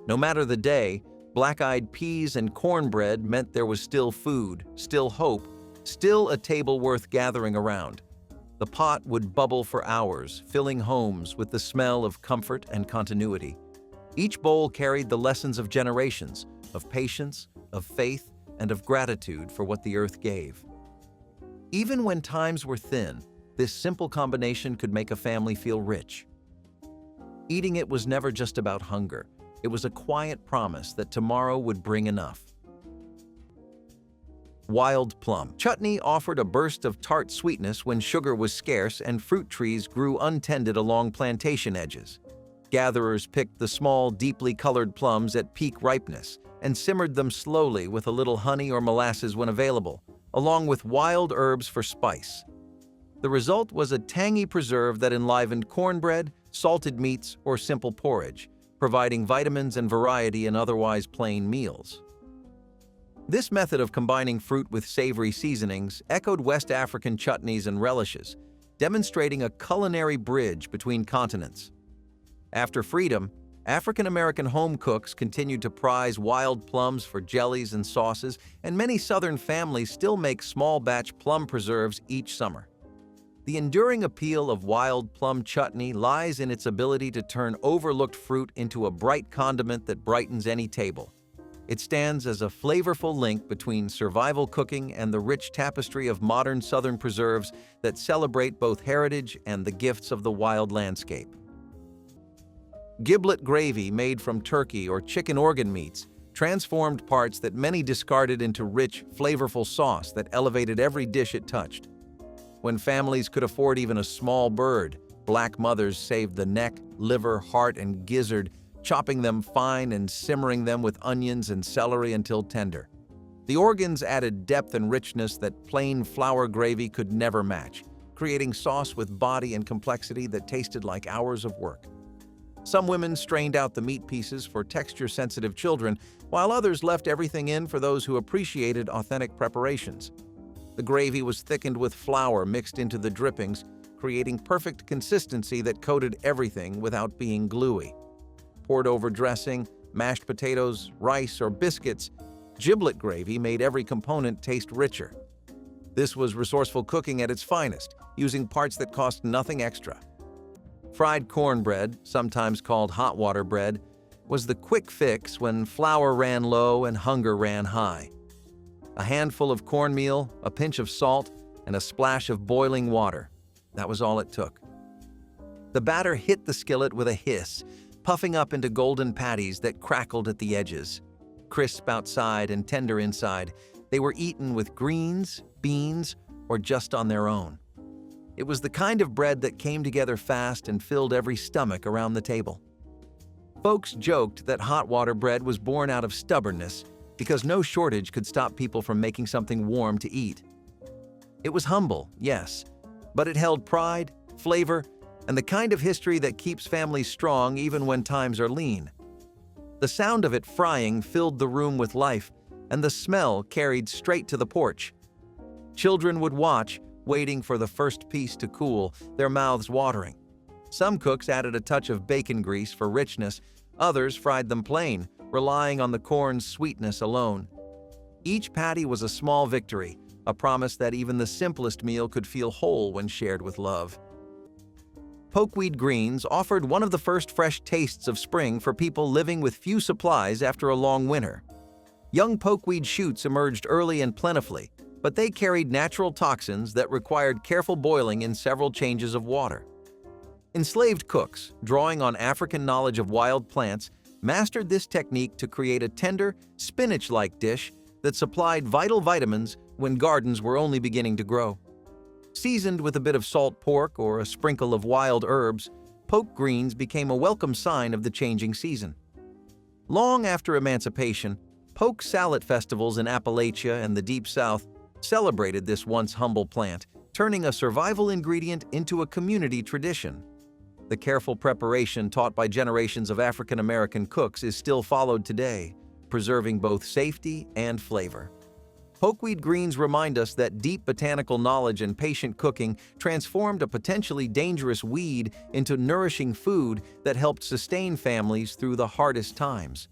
No matter the day, black-eyed peas and cornbread meant there was still food, still hope, still a table worth gathering around. The pot would bubble for hours, filling homes with the smell of comfort and continuity. Each bowl carried the lessons of generations, of patience, of faith, and of gratitude for what the earth gave. Even when times were thin, this simple combination could make a family feel rich. Eating it was never just about hunger. It was a quiet promise that tomorrow would bring enough. Wild plum chutney offered a burst of tart sweetness when sugar was scarce and fruit trees grew untended along plantation edges. Gatherers picked the small, deeply colored plums at peak ripeness and simmered them slowly with a little honey or molasses when available, along with wild herbs for spice. The result was a tangy preserve that enlivened cornbread, salted meats, or simple porridge, providing vitamins and variety in otherwise plain meals. This method of combining fruit with savory seasonings echoed West African chutneys and relishes, demonstrating a culinary bridge between continents. After freedom, African-American home cooks continued to prize wild plums for jellies and sauces, and many Southern families still make small-batch plum preserves each summer. The enduring appeal of wild plum chutney lies in its ability to turn overlooked fruit into a bright condiment that brightens any table. It stands as a flavorful link between survival cooking and the rich tapestry of modern Southern preserves that celebrate both heritage and the gifts of the wild landscape. Giblet gravy made from turkey or chicken organ meats transformed parts that many discarded into rich, flavorful sauce that elevated every dish it touched. When families could afford even a small bird, Black mothers saved the neck, liver, heart, and gizzard, chopping them fine and simmering them with onions and celery until tender. The organs added depth and richness that plain flour gravy could never match, creating sauce with body and complexity that tasted like hours of work. Some women strained out the meat pieces for texture-sensitive children, while others left everything in for those who appreciated authentic preparations. The gravy was thickened with flour mixed into the drippings, creating perfect consistency that coated everything without being gluey. Poured over dressing, mashed potatoes, rice, or biscuits, giblet gravy made every component taste richer. This was resourceful cooking at its finest, using parts that cost nothing extra. Fried cornbread, sometimes called hot water bread, was the quick fix when flour ran low and hunger ran high. A handful of cornmeal, a pinch of salt, and a splash of boiling water. That was all it took. The batter hit the skillet with a hiss, puffing up into golden patties that crackled at the edges. Crisp outside and tender inside, they were eaten with greens, beans, or just on their own. It was the kind of bread that came together fast and filled every stomach around the table. Folks joked that hot water bread was born out of stubbornness because no shortage could stop people from making something warm to eat. It was humble, yes, but it held pride, flavor, and the kind of history that keeps families strong even when times are lean. The sound of it frying filled the room with life, and the smell carried straight to the porch. Children would watch, waiting for the first piece to cool, their mouths watering. Some cooks added a touch of bacon grease for richness, others fried them plain, relying on the corn's sweetness alone. Each patty was a small victory, a promise that even the simplest meal could feel whole when shared with love. Pokeweed greens offered one of the first fresh tastes of spring for people living with few supplies after a long winter. Young pokeweed shoots emerged early and plentifully, but they carried natural toxins that required careful boiling in several changes of water. Enslaved cooks, drawing on African knowledge of wild plants, mastered this technique to create a tender, spinach-like dish that supplied vital vitamins when gardens were only beginning to grow. Seasoned with a bit of salt pork or a sprinkle of wild herbs, poke greens became a welcome sign of the changing season. Long after emancipation, poke salad festivals in Appalachia and the Deep South celebrated this once humble plant, turning a survival ingredient into a community tradition. The careful preparation taught by generations of African American cooks is still followed today, preserving both safety and flavor. Pokeweed greens remind us that deep botanical knowledge and patient cooking transformed a potentially dangerous weed into nourishing food that helped sustain families through the hardest times.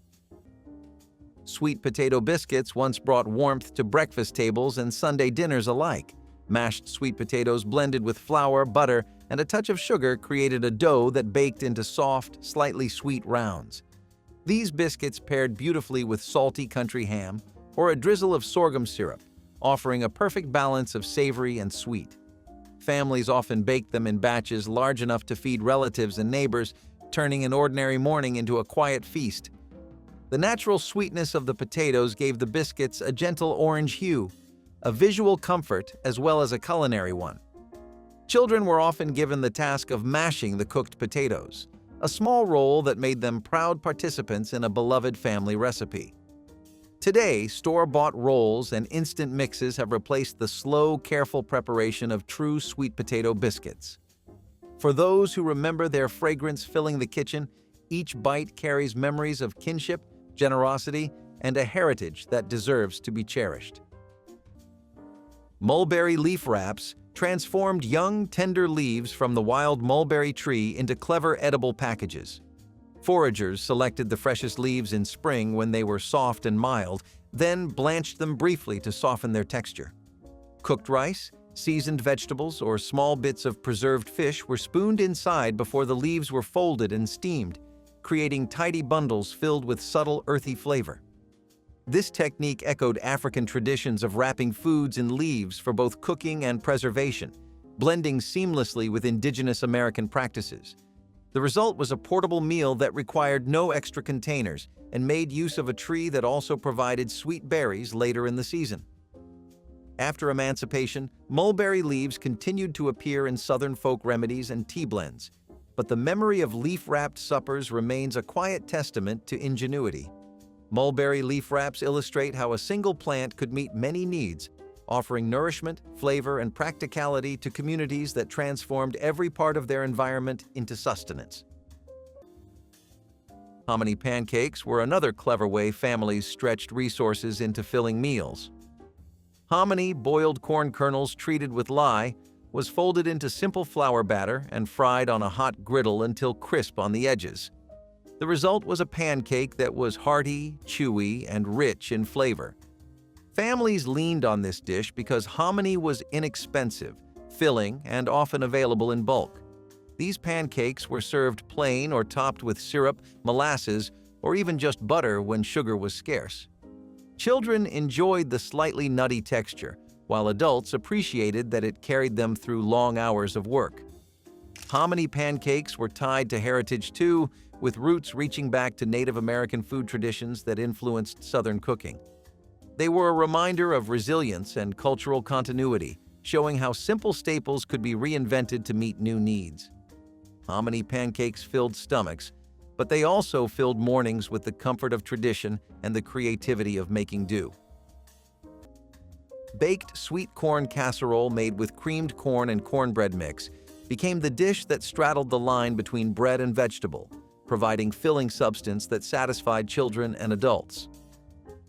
Sweet potato biscuits once brought warmth to breakfast tables and Sunday dinners alike. Mashed sweet potatoes blended with flour, butter, and a touch of sugar created a dough that baked into soft, slightly sweet rounds. These biscuits paired beautifully with salty country ham or a drizzle of sorghum syrup, offering a perfect balance of savory and sweet. Families often baked them in batches large enough to feed relatives and neighbors, turning an ordinary morning into a quiet feast. The natural sweetness of the potatoes gave the biscuits a gentle orange hue, a visual comfort as well as a culinary one. Children were often given the task of mashing the cooked potatoes, a small role that made them proud participants in a beloved family recipe. Today, store-bought rolls and instant mixes have replaced the slow, careful preparation of true sweet potato biscuits. For those who remember their fragrance filling the kitchen, each bite carries memories of kinship, generosity, and a heritage that deserves to be cherished. Mulberry leaf wraps transformed young, tender leaves from the wild mulberry tree into clever edible packages. Foragers selected the freshest leaves in spring when they were soft and mild, then blanched them briefly to soften their texture. Cooked rice, seasoned vegetables, or small bits of preserved fish were spooned inside before the leaves were folded and steamed, creating tidy bundles filled with subtle, earthy flavor. This technique echoed African traditions of wrapping foods in leaves for both cooking and preservation, blending seamlessly with indigenous American practices. The result was a portable meal that required no extra containers and made use of a tree that also provided sweet berries later in the season. After emancipation, mulberry leaves continued to appear in Southern folk remedies and tea blends, but the memory of leaf-wrapped suppers remains a quiet testament to ingenuity. Mulberry leaf wraps illustrate how a single plant could meet many needs, offering nourishment, flavor, and practicality to communities that transformed every part of their environment into sustenance. Hominy pancakes were another clever way families stretched resources into filling meals. Hominy, boiled corn kernels treated with lye, was folded into simple flour batter and fried on a hot griddle until crisp on the edges. The result was a pancake that was hearty, chewy, and rich in flavor. Families leaned on this dish because hominy was inexpensive, filling, and often available in bulk. These pancakes were served plain or topped with syrup, molasses, or even just butter when sugar was scarce. Children enjoyed the slightly nutty texture, while adults appreciated that it carried them through long hours of work. Hominy pancakes were tied to heritage too, with roots reaching back to Native American food traditions that influenced Southern cooking. They were a reminder of resilience and cultural continuity, showing how simple staples could be reinvented to meet new needs. Hominy pancakes filled stomachs, but they also filled mornings with the comfort of tradition and the creativity of making do. Baked sweet corn casserole made with creamed corn and cornbread mix became the dish that straddled the line between bread and vegetable, providing filling substance that satisfied children and adults.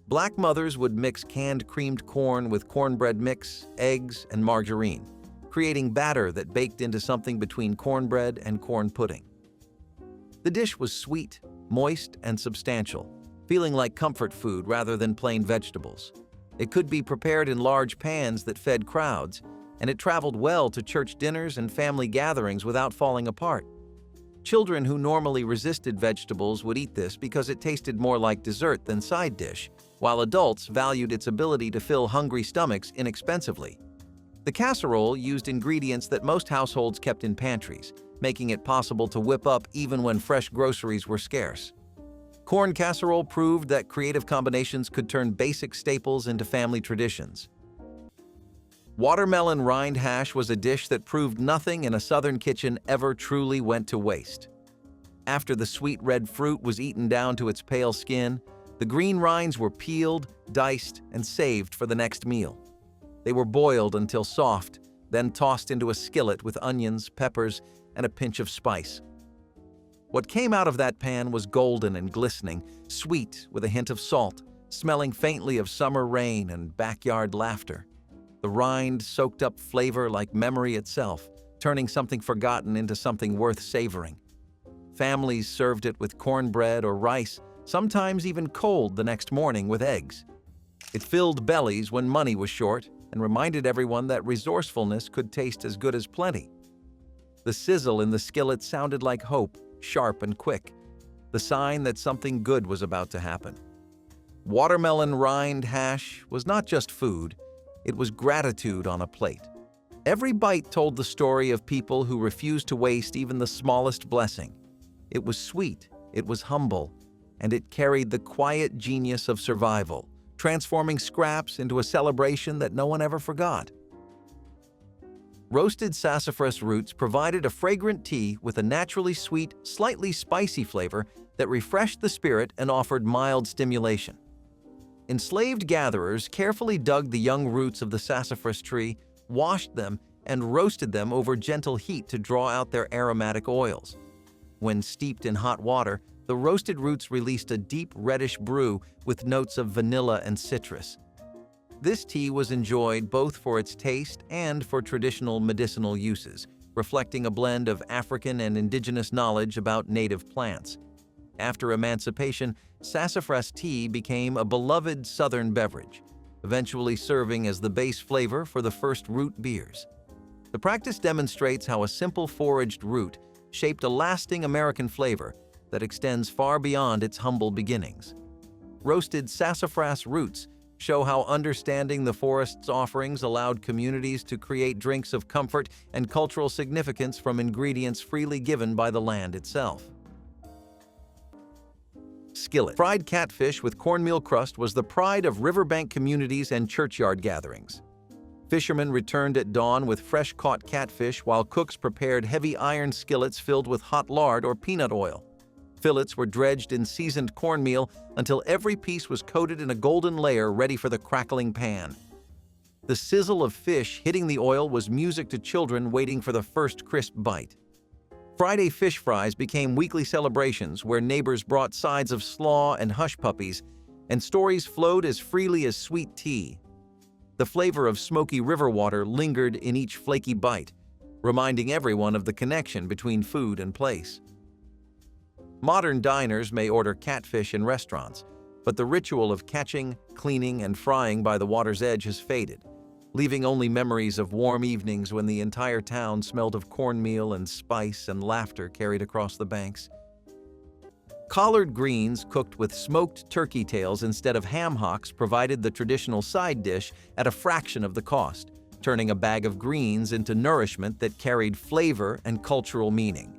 Black mothers would mix canned creamed corn with cornbread mix, eggs, and margarine, creating batter that baked into something between cornbread and corn pudding. The dish was sweet, moist, and substantial, feeling like comfort food rather than plain vegetables. It could be prepared in large pans that fed crowds, and it traveled well to church dinners and family gatherings without falling apart. Children who normally resisted vegetables would eat this because it tasted more like dessert than side dish, while adults valued its ability to fill hungry stomachs inexpensively. The casserole used ingredients that most households kept in pantries, making it possible to whip up even when fresh groceries were scarce. Corn casserole proved that creative combinations could turn basic staples into family traditions. Watermelon rind hash was a dish that proved nothing in a Southern kitchen ever truly went to waste. After the sweet red fruit was eaten down to its pale skin, the green rinds were peeled, diced, and saved for the next meal. They were boiled until soft, then tossed into a skillet with onions, peppers, and a pinch of spice. What came out of that pan was golden and glistening, sweet with a hint of salt, smelling faintly of summer rain and backyard laughter. The rind soaked up flavor like memory itself, turning something forgotten into something worth savoring. Families served it with cornbread or rice, sometimes even cold the next morning with eggs. It filled bellies when money was short and reminded everyone that resourcefulness could taste as good as plenty. The sizzle in the skillet sounded like hope, sharp and quick, the sign that something good was about to happen. Watermelon rind hash was not just food, it was gratitude on a plate. Every bite told the story of people who refused to waste even the smallest blessing. It was sweet, it was humble, and it carried the quiet genius of survival, transforming scraps into a celebration that no one ever forgot. Roasted sassafras roots provided a fragrant tea with a naturally sweet, slightly spicy flavor that refreshed the spirit and offered mild stimulation. Enslaved gatherers carefully dug the young roots of the sassafras tree, washed them, and roasted them over gentle heat to draw out their aromatic oils. When steeped in hot water, the roasted roots released a deep reddish brew with notes of vanilla and citrus. This tea was enjoyed both for its taste and for traditional medicinal uses, reflecting a blend of African and indigenous knowledge about native plants. After emancipation, sassafras tea became a beloved Southern beverage, eventually serving as the base flavor for the first root beers. The practice demonstrates how a simple foraged root shaped a lasting American flavor that extends far beyond its humble beginnings. Roasted sassafras roots show how understanding the forest's offerings allowed communities to create drinks of comfort and cultural significance from ingredients freely given by the land itself. Skillet. Fried catfish with cornmeal crust was the pride of riverbank communities and churchyard gatherings. Fishermen returned at dawn with fresh-caught catfish while cooks prepared heavy iron skillets filled with hot lard or peanut oil. Fillets were dredged in seasoned cornmeal until every piece was coated in a golden layer ready for the crackling pan. The sizzle of fish hitting the oil was music to children waiting for the first crisp bite. Friday fish fries became weekly celebrations where neighbors brought sides of slaw and hush puppies, and stories flowed as freely as sweet tea. The flavor of smoky river water lingered in each flaky bite, reminding everyone of the connection between food and place. Modern diners may order catfish in restaurants, but the ritual of catching, cleaning, and frying by the water's edge has faded, leaving only memories of warm evenings when the entire town smelled of cornmeal and spice and laughter carried across the banks. Collard greens cooked with smoked turkey tails instead of ham hocks provided the traditional side dish at a fraction of the cost, turning a bag of greens into nourishment that carried flavor and cultural meaning.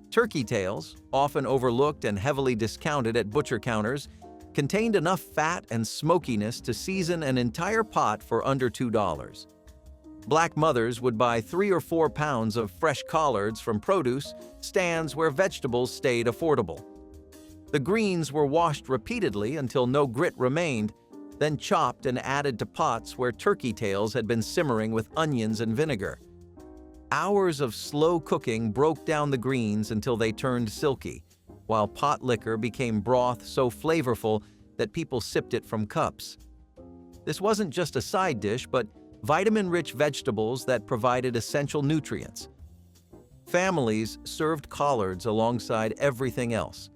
Turkey tails, often overlooked and heavily discounted at butcher counters, contained enough fat and smokiness to season an entire pot for under $2. Black mothers would buy 3 or 4 pounds of fresh collards from produce stands where vegetables stayed affordable. The greens were washed repeatedly until no grit remained, then chopped and added to pots where turkey tails had been simmering with onions and vinegar. Hours of slow cooking broke down the greens until they turned silky, while potlikker became broth so flavorful that people sipped it from cups. This wasn't just a side dish, but vitamin-rich vegetables that provided essential nutrients. Families served collards alongside everything else,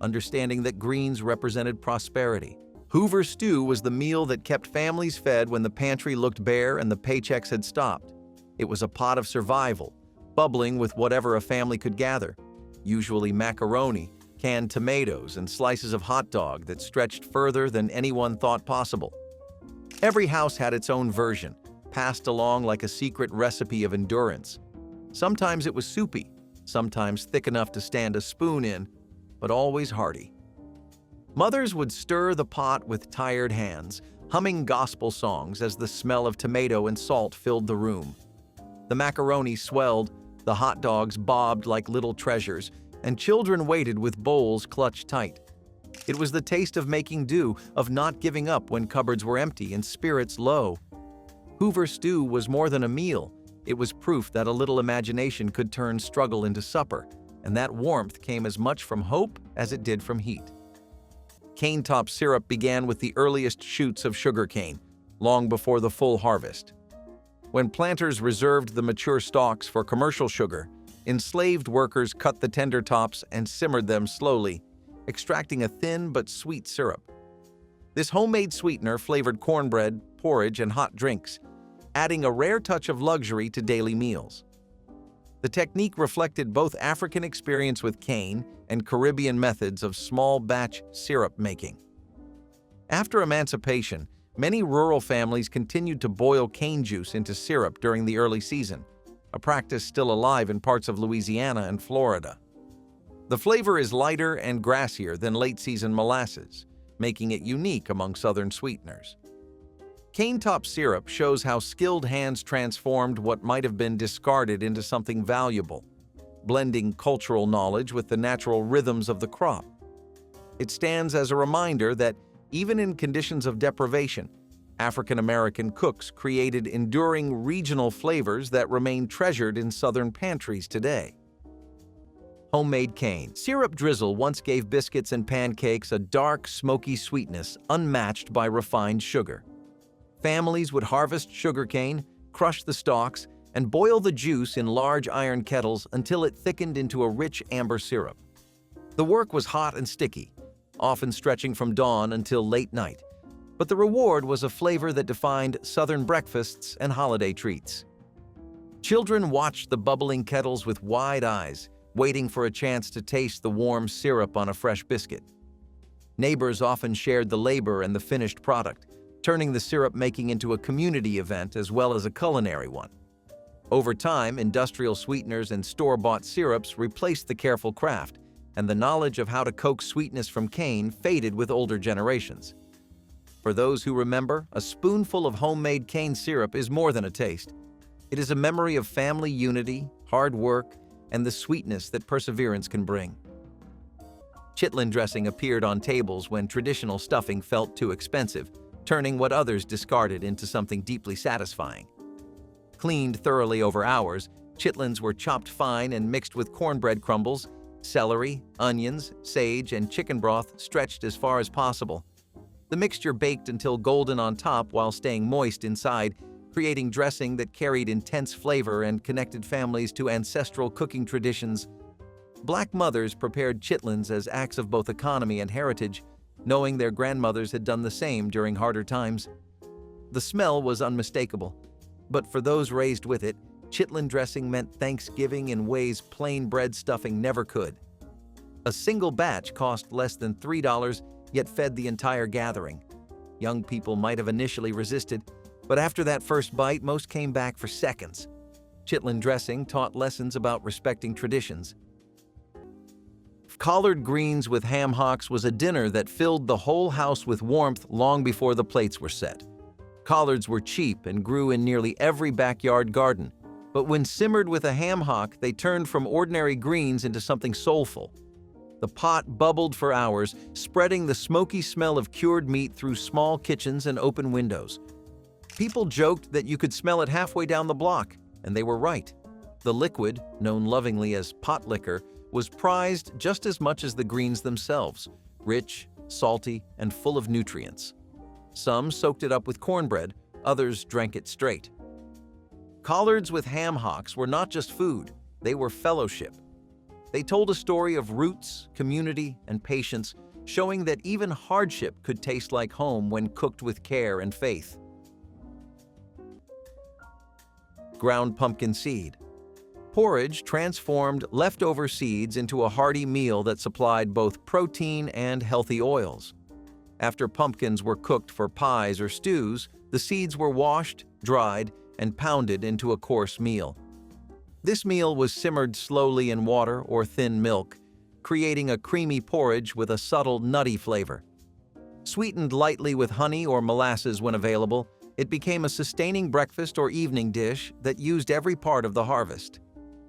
understanding that greens represented prosperity. Hoover stew was the meal that kept families fed when the pantry looked bare and the paychecks had stopped. It was a pot of survival, bubbling with whatever a family could gather, usually macaroni, canned tomatoes, and slices of hot dog that stretched further than anyone thought possible. Every house had its own version, passed along like a secret recipe of endurance. Sometimes it was soupy, sometimes thick enough to stand a spoon in, but always hearty. Mothers would stir the pot with tired hands, humming gospel songs as the smell of tomato and salt filled the room. The macaroni swelled, the hot dogs bobbed like little treasures, and children waited with bowls clutched tight. It was the taste of making do, of not giving up when cupboards were empty and spirits low. Hoover stew was more than a meal. It was proof that a little imagination could turn struggle into supper, and that warmth came as much from hope as it did from heat. Cane top syrup began with the earliest shoots of sugarcane, long before the full harvest. When planters reserved the mature stalks for commercial sugar, enslaved workers cut the tender tops and simmered them slowly, extracting a thin but sweet syrup. This homemade sweetener flavored cornbread, porridge, and hot drinks, adding a rare touch of luxury to daily meals. The technique reflected both African experience with cane and Caribbean methods of small-batch syrup making. After emancipation, many rural families continued to boil cane juice into syrup during the early season, a practice still alive in parts of Louisiana and Florida. The flavor is lighter and grassier than late-season molasses, making it unique among Southern sweeteners. Cane top syrup shows how skilled hands transformed what might have been discarded into something valuable, blending cultural knowledge with the natural rhythms of the crop. It stands as a reminder that, even in conditions of deprivation, African-American cooks created enduring regional flavors that remain treasured in Southern pantries today. Homemade cane syrup drizzle once gave biscuits and pancakes a dark, smoky sweetness unmatched by refined sugar. Families would harvest sugarcane, crush the stalks, and boil the juice in large iron kettles until it thickened into a rich amber syrup. The work was hot and sticky, often stretching from dawn until late night, but the reward was a flavor that defined Southern breakfasts and holiday treats. Children watched the bubbling kettles with wide eyes, waiting for a chance to taste the warm syrup on a fresh biscuit. Neighbors often shared the labor and the finished product, turning the syrup making into a community event as well as a culinary one. Over time, industrial sweeteners and store-bought syrups replaced the careful craft, and the knowledge of how to coax sweetness from cane faded with older generations. For those who remember, a spoonful of homemade cane syrup is more than a taste. It is a memory of family unity, hard work, and the sweetness that perseverance can bring. Chitlin dressing appeared on tables when traditional stuffing felt too expensive, turning what others discarded into something deeply satisfying. Cleaned thoroughly over hours, chitlins were chopped fine and mixed with cornbread crumbles, celery, onions, sage, and chicken broth stretched as far as possible. The mixture baked until golden on top while staying moist inside, creating dressing that carried intense flavor and connected families to ancestral cooking traditions. Black mothers prepared chitlins as acts of both economy and heritage, knowing their grandmothers had done the same during harder times. The smell was unmistakable, but for those raised with it, chitlin dressing meant Thanksgiving in ways plain bread stuffing never could. A single batch cost less than $3, yet fed the entire gathering. Young people might have initially resisted, but after that first bite, most came back for seconds. Chitlin dressing taught lessons about respecting traditions. Collard greens with ham hocks was a dinner that filled the whole house with warmth long before the plates were set. Collards were cheap and grew in nearly every backyard garden, but when simmered with a ham hock, they turned from ordinary greens into something soulful. The pot bubbled for hours, spreading the smoky smell of cured meat through small kitchens and open windows. People joked that you could smell it halfway down the block, and they were right. The liquid, known lovingly as Potlikker, was prized just as much as the greens themselves, rich, salty, and full of nutrients. Some soaked it up with cornbread, others drank it straight. Collards with ham hocks were not just food, they were fellowship. They told a story of roots, community, and patience, showing that even hardship could taste like home when cooked with care and faith. Ground pumpkin seed. Porridge transformed leftover seeds into a hearty meal that supplied both protein and healthy oils. After pumpkins were cooked for pies or stews, the seeds were washed, dried, and pounded into a coarse meal. This meal was simmered slowly in water or thin milk, creating a creamy porridge with a subtle nutty flavor. Sweetened lightly with honey or molasses when available, it became a sustaining breakfast or evening dish that used every part of the harvest.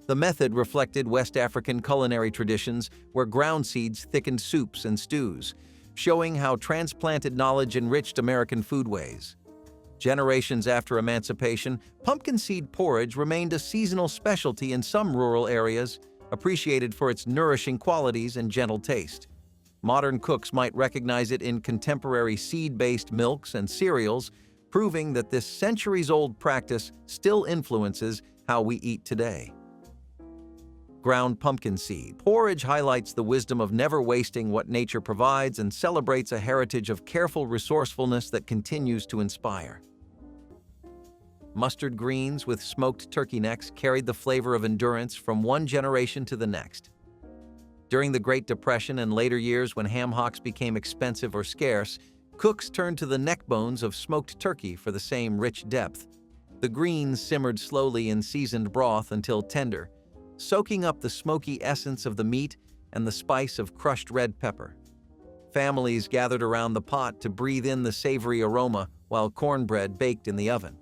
The method reflected West African culinary traditions where ground seeds thickened soups and stews, showing how transplanted knowledge enriched American foodways. Generations after emancipation, pumpkin seed porridge remained a seasonal specialty in some rural areas, appreciated for its nourishing qualities and gentle taste. Modern cooks might recognize it in contemporary seed-based milks and cereals, proving that this centuries-old practice still influences how we eat today. Ground pumpkin seed. Porridge highlights the wisdom of never wasting what nature provides and celebrates a heritage of careful resourcefulness that continues to inspire. Mustard greens with smoked turkey necks carried the flavor of endurance from one generation to the next. During the Great Depression and later years when ham hocks became expensive or scarce, cooks turned to the neck bones of smoked turkey for the same rich depth. The greens simmered slowly in seasoned broth until tender, soaking up the smoky essence of the meat and the spice of crushed red pepper. Families gathered around the pot to breathe in the savory aroma while cornbread baked in the oven.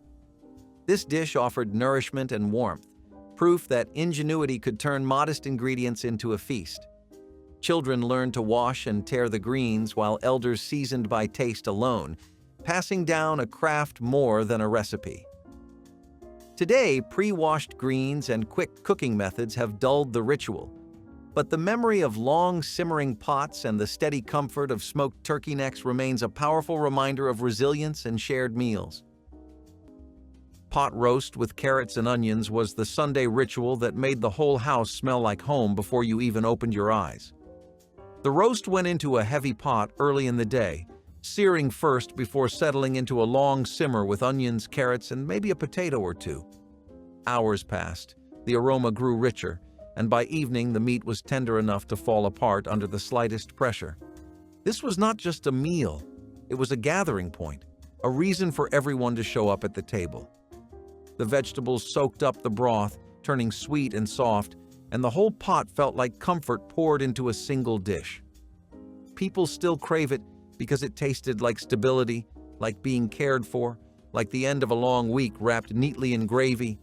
This dish offered nourishment and warmth, proof that ingenuity could turn modest ingredients into a feast. Children learned to wash and tear the greens while elders seasoned by taste alone, passing down a craft more than a recipe. Today, pre-washed greens and quick cooking methods have dulled the ritual, but the memory of long simmering pots and the steady comfort of smoked turkey necks remains a powerful reminder of resilience and shared meals. Pot roast with carrots and onions was the Sunday ritual that made the whole house smell like home before you even opened your eyes. The roast went into a heavy pot early in the day, searing first before settling into a long simmer with onions, carrots, and maybe a potato or two. Hours passed, the aroma grew richer, and by evening the meat was tender enough to fall apart under the slightest pressure. This was not just a meal, it was a gathering point, a reason for everyone to show up at the table. The vegetables soaked up the broth, turning sweet and soft, and the whole pot felt like comfort poured into a single dish. People still crave it because it tasted like stability, like being cared for, like the end of a long week wrapped neatly in gravy.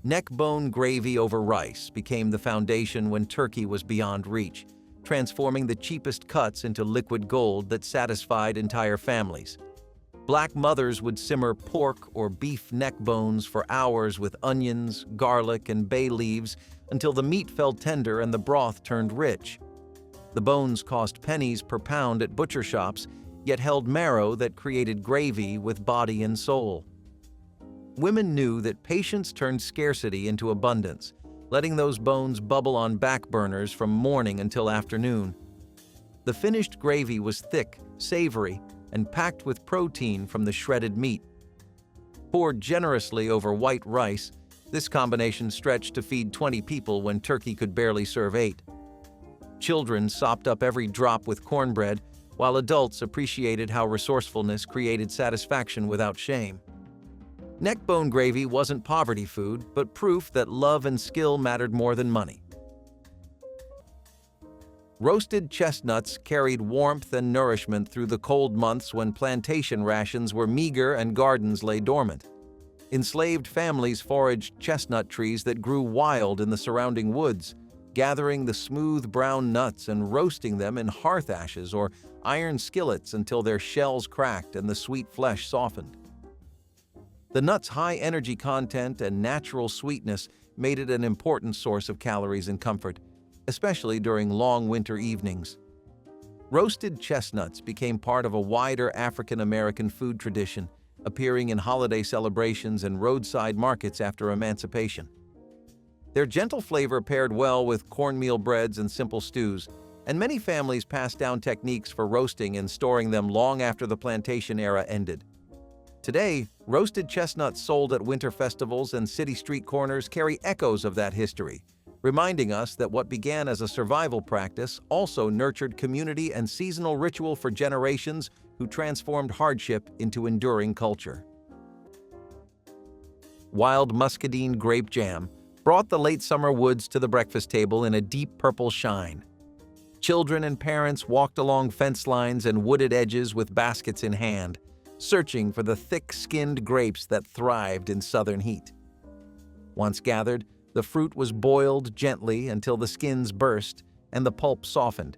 Neck bone gravy over rice became the foundation when turkey was beyond reach, transforming the cheapest cuts into liquid gold that satisfied entire families. Black mothers would simmer pork or beef neck bones for hours with onions, garlic, and bay leaves until the meat felt tender and the broth turned rich. The bones cost pennies per pound at butcher shops, yet held marrow that created gravy with body and soul. Women knew that patience turned scarcity into abundance, letting those bones bubble on back burners from morning until afternoon. The finished gravy was thick, savory, and packed with protein from the shredded meat. Poured generously over white rice, this combination stretched to feed 20 people when turkey could barely serve 8. Children sopped up every drop with cornbread, while adults appreciated how resourcefulness created satisfaction without shame. Neckbone gravy wasn't poverty food, but proof that love and skill mattered more than money. Roasted chestnuts carried warmth and nourishment through the cold months when plantation rations were meager and gardens lay dormant. Enslaved families foraged chestnut trees that grew wild in the surrounding woods, gathering the smooth brown nuts and roasting them in hearth ashes or iron skillets until their shells cracked and the sweet flesh softened. The nuts' high energy content and natural sweetness made it an important source of calories and comfort, especially during long winter evenings. Roasted chestnuts became part of a wider African American food tradition, appearing in holiday celebrations and roadside markets after emancipation. Their gentle flavor paired well with cornmeal breads and simple stews, and many families passed down techniques for roasting and storing them long after the plantation era ended. Today, roasted chestnuts sold at winter festivals and city street corners carry echoes of that history, reminding us that what began as a survival practice also nurtured community and seasonal ritual for generations who transformed hardship into enduring culture. Wild muscadine grape jam brought the late summer woods to the breakfast table in a deep purple shine. Children and parents walked along fence lines and wooded edges with baskets in hand, searching for the thick-skinned grapes that thrived in southern heat. Once gathered, the fruit was boiled gently until the skins burst and the pulp softened,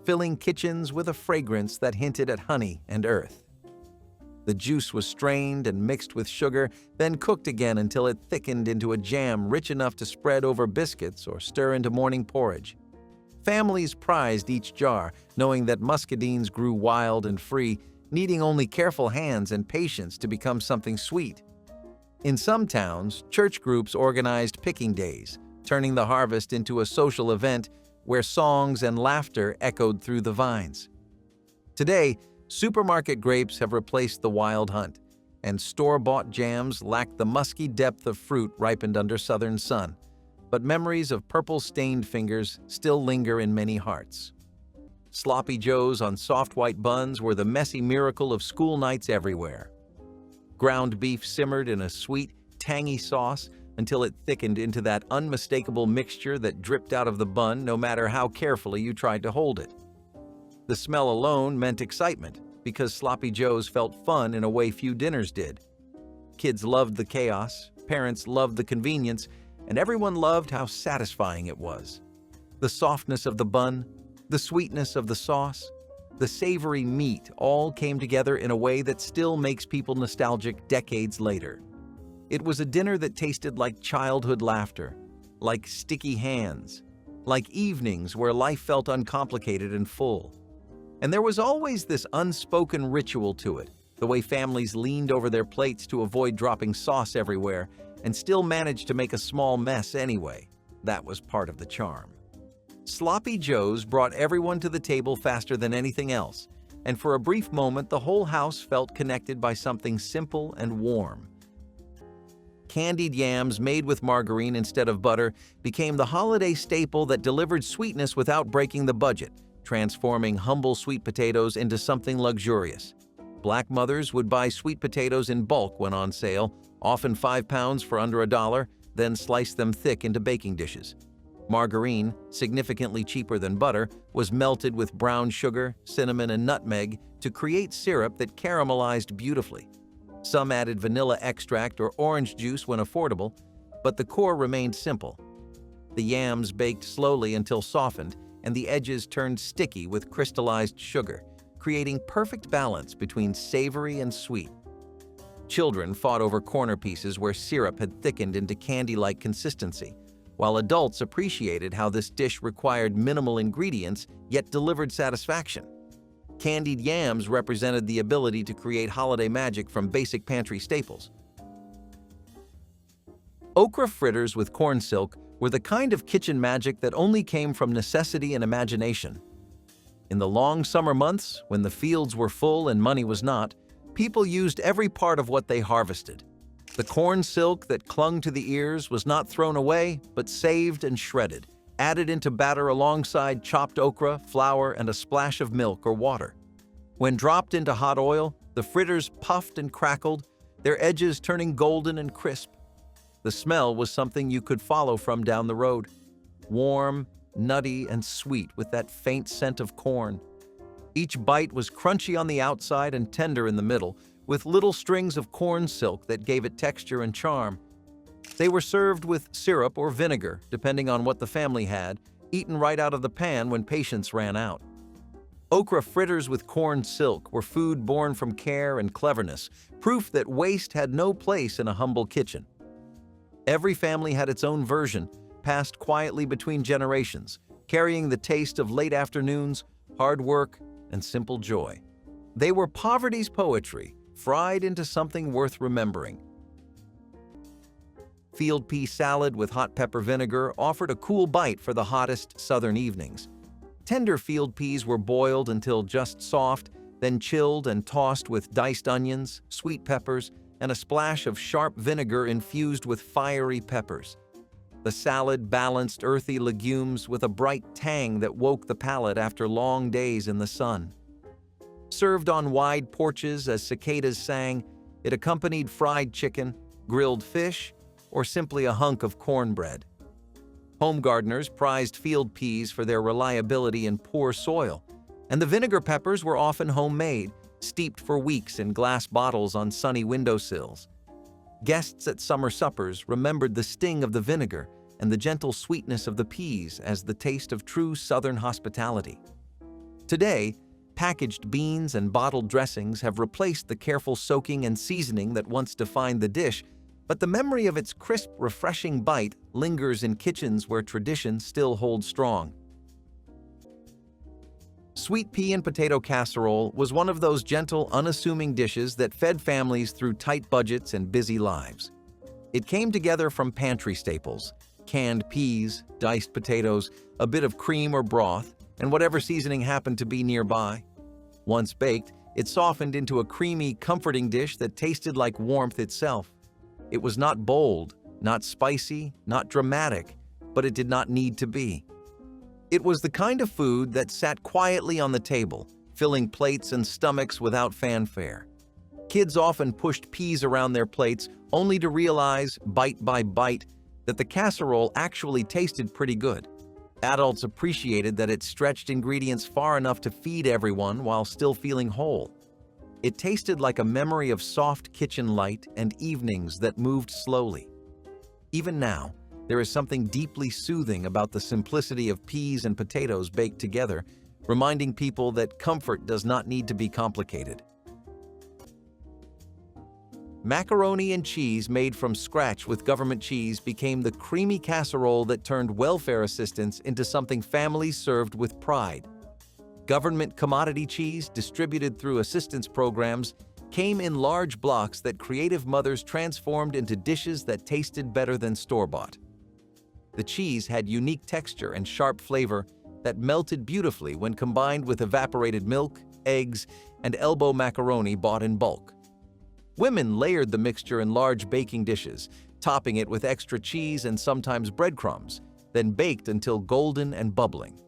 filling kitchens with a fragrance that hinted at honey and earth. The juice was strained and mixed with sugar, then cooked again until it thickened into a jam rich enough to spread over biscuits or stir into morning porridge. Families prized each jar, knowing that muscadines grew wild and free, needing only careful hands and patience to become something sweet. In some towns, church groups organized picking days, turning the harvest into a social event where songs and laughter echoed through the vines. Today, supermarket grapes have replaced the wild hunt, and store-bought jams lack the musky depth of fruit ripened under southern sun, but memories of purple-stained fingers still linger in many hearts. Sloppy joes on soft white buns were the messy miracle of school nights everywhere. Ground beef simmered in a sweet, tangy sauce until it thickened into that unmistakable mixture that dripped out of the bun no matter how carefully you tried to hold it. The smell alone meant excitement because sloppy joes felt fun in a way few dinners did. Kids loved the chaos, parents loved the convenience, and everyone loved how satisfying it was. The softness of the bun, the sweetness of the sauce, the savory meat all came together in a way that still makes people nostalgic decades later. It was a dinner that tasted like childhood laughter, like sticky hands, like evenings where life felt uncomplicated and full. And there was always this unspoken ritual to it, the way families leaned over their plates to avoid dropping sauce everywhere and still managed to make a small mess anyway. That was part of the charm. Sloppy joes brought everyone to the table faster than anything else, and for a brief moment the whole house felt connected by something simple and warm. Candied yams made with margarine instead of butter became the holiday staple that delivered sweetness without breaking the budget, transforming humble sweet potatoes into something luxurious. Black mothers would buy sweet potatoes in bulk when on sale, often 5 pounds for under $1, then slice them thick into baking dishes. Margarine, significantly cheaper than butter, was melted with brown sugar, cinnamon, and nutmeg to create syrup that caramelized beautifully. Some added vanilla extract or orange juice when affordable, but the core remained simple. The yams baked slowly until softened, and the edges turned sticky with crystallized sugar, creating perfect balance between savory and sweet. Children fought over corner pieces where syrup had thickened into candy-like consistency, while adults appreciated how this dish required minimal ingredients yet delivered satisfaction. Candied yams represented the ability to create holiday magic from basic pantry staples. Okra fritters with corn silk were the kind of kitchen magic that only came from necessity and imagination. In the long summer months, when the fields were full and money was not, people used every part of what they harvested. The corn silk that clung to the ears was not thrown away, but saved and shredded, added into batter alongside chopped okra, flour, and a splash of milk or water. When dropped into hot oil, the fritters puffed and crackled, their edges turning golden and crisp. The smell was something you could follow from down the road. Warm, nutty, and sweet with that faint scent of corn. Each bite was crunchy on the outside and tender in the middle, with little strings of corn silk that gave it texture and charm. They were served with syrup or vinegar, depending on what the family had, eaten right out of the pan when patience ran out. Okra fritters with corn silk were food born from care and cleverness, proof that waste had no place in a humble kitchen. Every family had its own version, passed quietly between generations, carrying the taste of late afternoons, hard work, and simple joy. They were poverty's poetry, fried into something worth remembering. Field pea salad with hot pepper vinegar offered a cool bite for the hottest southern evenings. Tender field peas were boiled until just soft, then chilled and tossed with diced onions, sweet peppers, and a splash of sharp vinegar infused with fiery peppers. The salad balanced earthy legumes with a bright tang that woke the palate after long days in the sun. Served on wide porches as cicadas sang, it accompanied fried chicken, grilled fish, or simply a hunk of cornbread. Home gardeners prized field peas for their reliability in poor soil, and the vinegar peppers were often homemade, steeped for weeks in glass bottles on sunny windowsills. Guests at summer suppers remembered the sting of the vinegar and the gentle sweetness of the peas as the taste of true Southern hospitality. Today, packaged beans and bottled dressings have replaced the careful soaking and seasoning that once defined the dish, but the memory of its crisp, refreshing bite lingers in kitchens where tradition still holds strong. Sweet pea and potato casserole was one of those gentle, unassuming dishes that fed families through tight budgets and busy lives. It came together from pantry staples: canned peas, diced potatoes, a bit of cream or broth, and whatever seasoning happened to be nearby. Once baked, it softened into a creamy, comforting dish that tasted like warmth itself. It was not bold, not spicy, not dramatic, but it did not need to be. It was the kind of food that sat quietly on the table, filling plates and stomachs without fanfare. Kids often pushed peas around their plates only to realize, bite by bite, that the casserole actually tasted pretty good. Adults appreciated that it stretched ingredients far enough to feed everyone while still feeling whole. It tasted like a memory of soft kitchen light and evenings that moved slowly. Even now, there is something deeply soothing about the simplicity of peas and potatoes baked together, reminding people that comfort does not need to be complicated. Macaroni and cheese made from scratch with government cheese became the creamy casserole that turned welfare assistance into something families served with pride. Government commodity cheese, distributed through assistance programs, came in large blocks that creative mothers transformed into dishes that tasted better than store-bought. The cheese had unique texture and sharp flavor that melted beautifully when combined with evaporated milk, eggs, and elbow macaroni bought in bulk. Women layered the mixture in large baking dishes, topping it with extra cheese and sometimes breadcrumbs, then baked until golden and bubbling.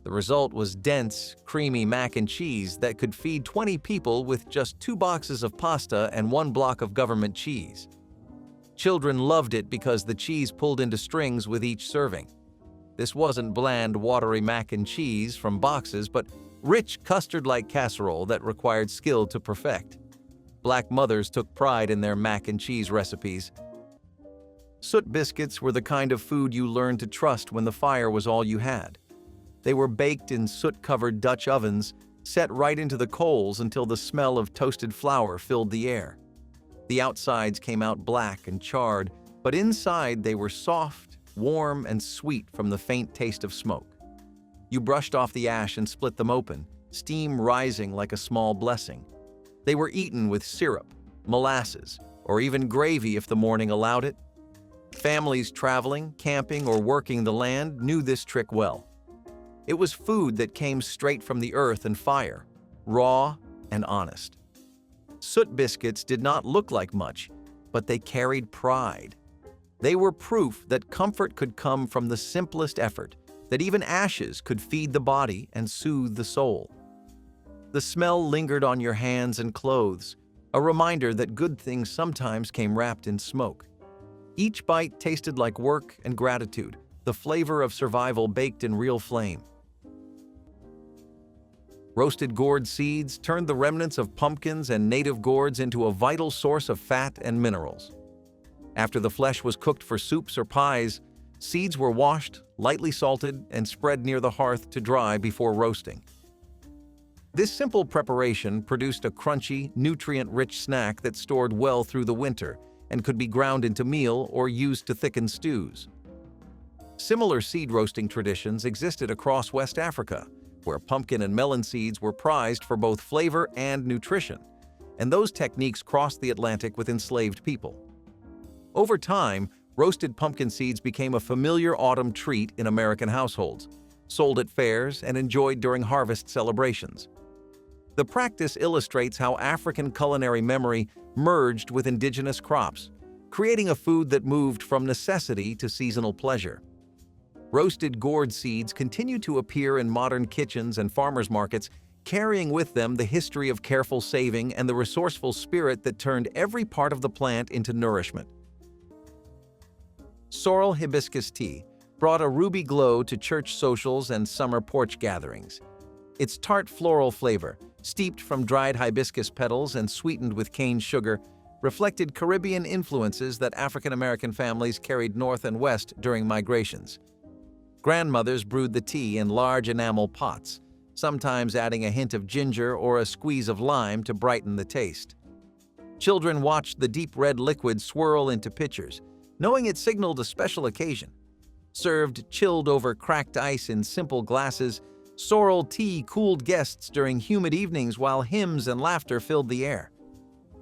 The result was dense, creamy mac and cheese that could feed 20 people with just 2 boxes of pasta and 1 block of government cheese. Children loved it because the cheese pulled into strings with each serving. This wasn't bland, watery mac and cheese from boxes, but rich custard-like casserole that required skill to perfect. Black mothers took pride in their mac and cheese recipes. Soot biscuits were the kind of food you learned to trust when the fire was all you had. They were baked in soot-covered Dutch ovens, set right into the coals until the smell of toasted flour filled the air. The outsides came out black and charred, but inside they were soft, warm, and sweet from the faint taste of smoke. You brushed off the ash and split them open, steam rising like a small blessing. They were eaten with syrup, molasses, or even gravy if the morning allowed it. Families traveling, camping, or working the land knew this trick well. It was food that came straight from the earth and fire, raw and honest. Soot biscuits did not look like much, but they carried pride. They were proof that comfort could come from the simplest effort, that even ashes could feed the body and soothe the soul. The smell lingered on your hands and clothes, a reminder that good things sometimes came wrapped in smoke. Each bite tasted like work and gratitude, the flavor of survival baked in real flame. Roasted gourd seeds turned the remnants of pumpkins and native gourds into a vital source of fat and minerals. After the flesh was cooked for soups or pies, seeds were washed, lightly salted, and spread near the hearth to dry before roasting. This simple preparation produced a crunchy, nutrient-rich snack that stored well through the winter and could be ground into meal or used to thicken stews. Similar seed roasting traditions existed across West Africa, where pumpkin and melon seeds were prized for both flavor and nutrition, and those techniques crossed the Atlantic with enslaved people. Over time, roasted pumpkin seeds became a familiar autumn treat in American households, sold at fairs and enjoyed during harvest celebrations. The practice illustrates how African culinary memory merged with indigenous crops, creating a food that moved from necessity to seasonal pleasure. Roasted gourd seeds continue to appear in modern kitchens and farmers markets, carrying with them the history of careful saving and the resourceful spirit that turned every part of the plant into nourishment. Sorrel hibiscus tea brought a ruby glow to church socials and summer porch gatherings. Its tart floral flavor, steeped from dried hibiscus petals and sweetened with cane sugar, reflected Caribbean influences that African American families carried north and west during migrations. Grandmothers brewed the tea in large enamel pots, sometimes adding a hint of ginger or a squeeze of lime to brighten the taste. Children watched the deep red liquid swirl into pitchers, knowing it signaled a special occasion. Served chilled over cracked ice in simple glasses, sorrel tea cooled guests during humid evenings while hymns and laughter filled the air.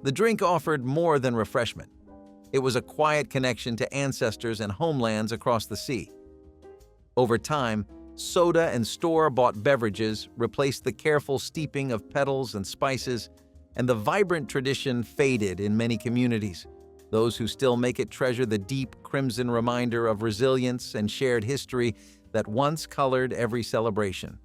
The drink offered more than refreshment. It was a quiet connection to ancestors and homelands across the sea. Over time, soda and store-bought beverages replaced the careful steeping of petals and spices, and the vibrant tradition faded in many communities. Those who still make it treasure the deep crimson reminder of resilience and shared history that once colored every celebration.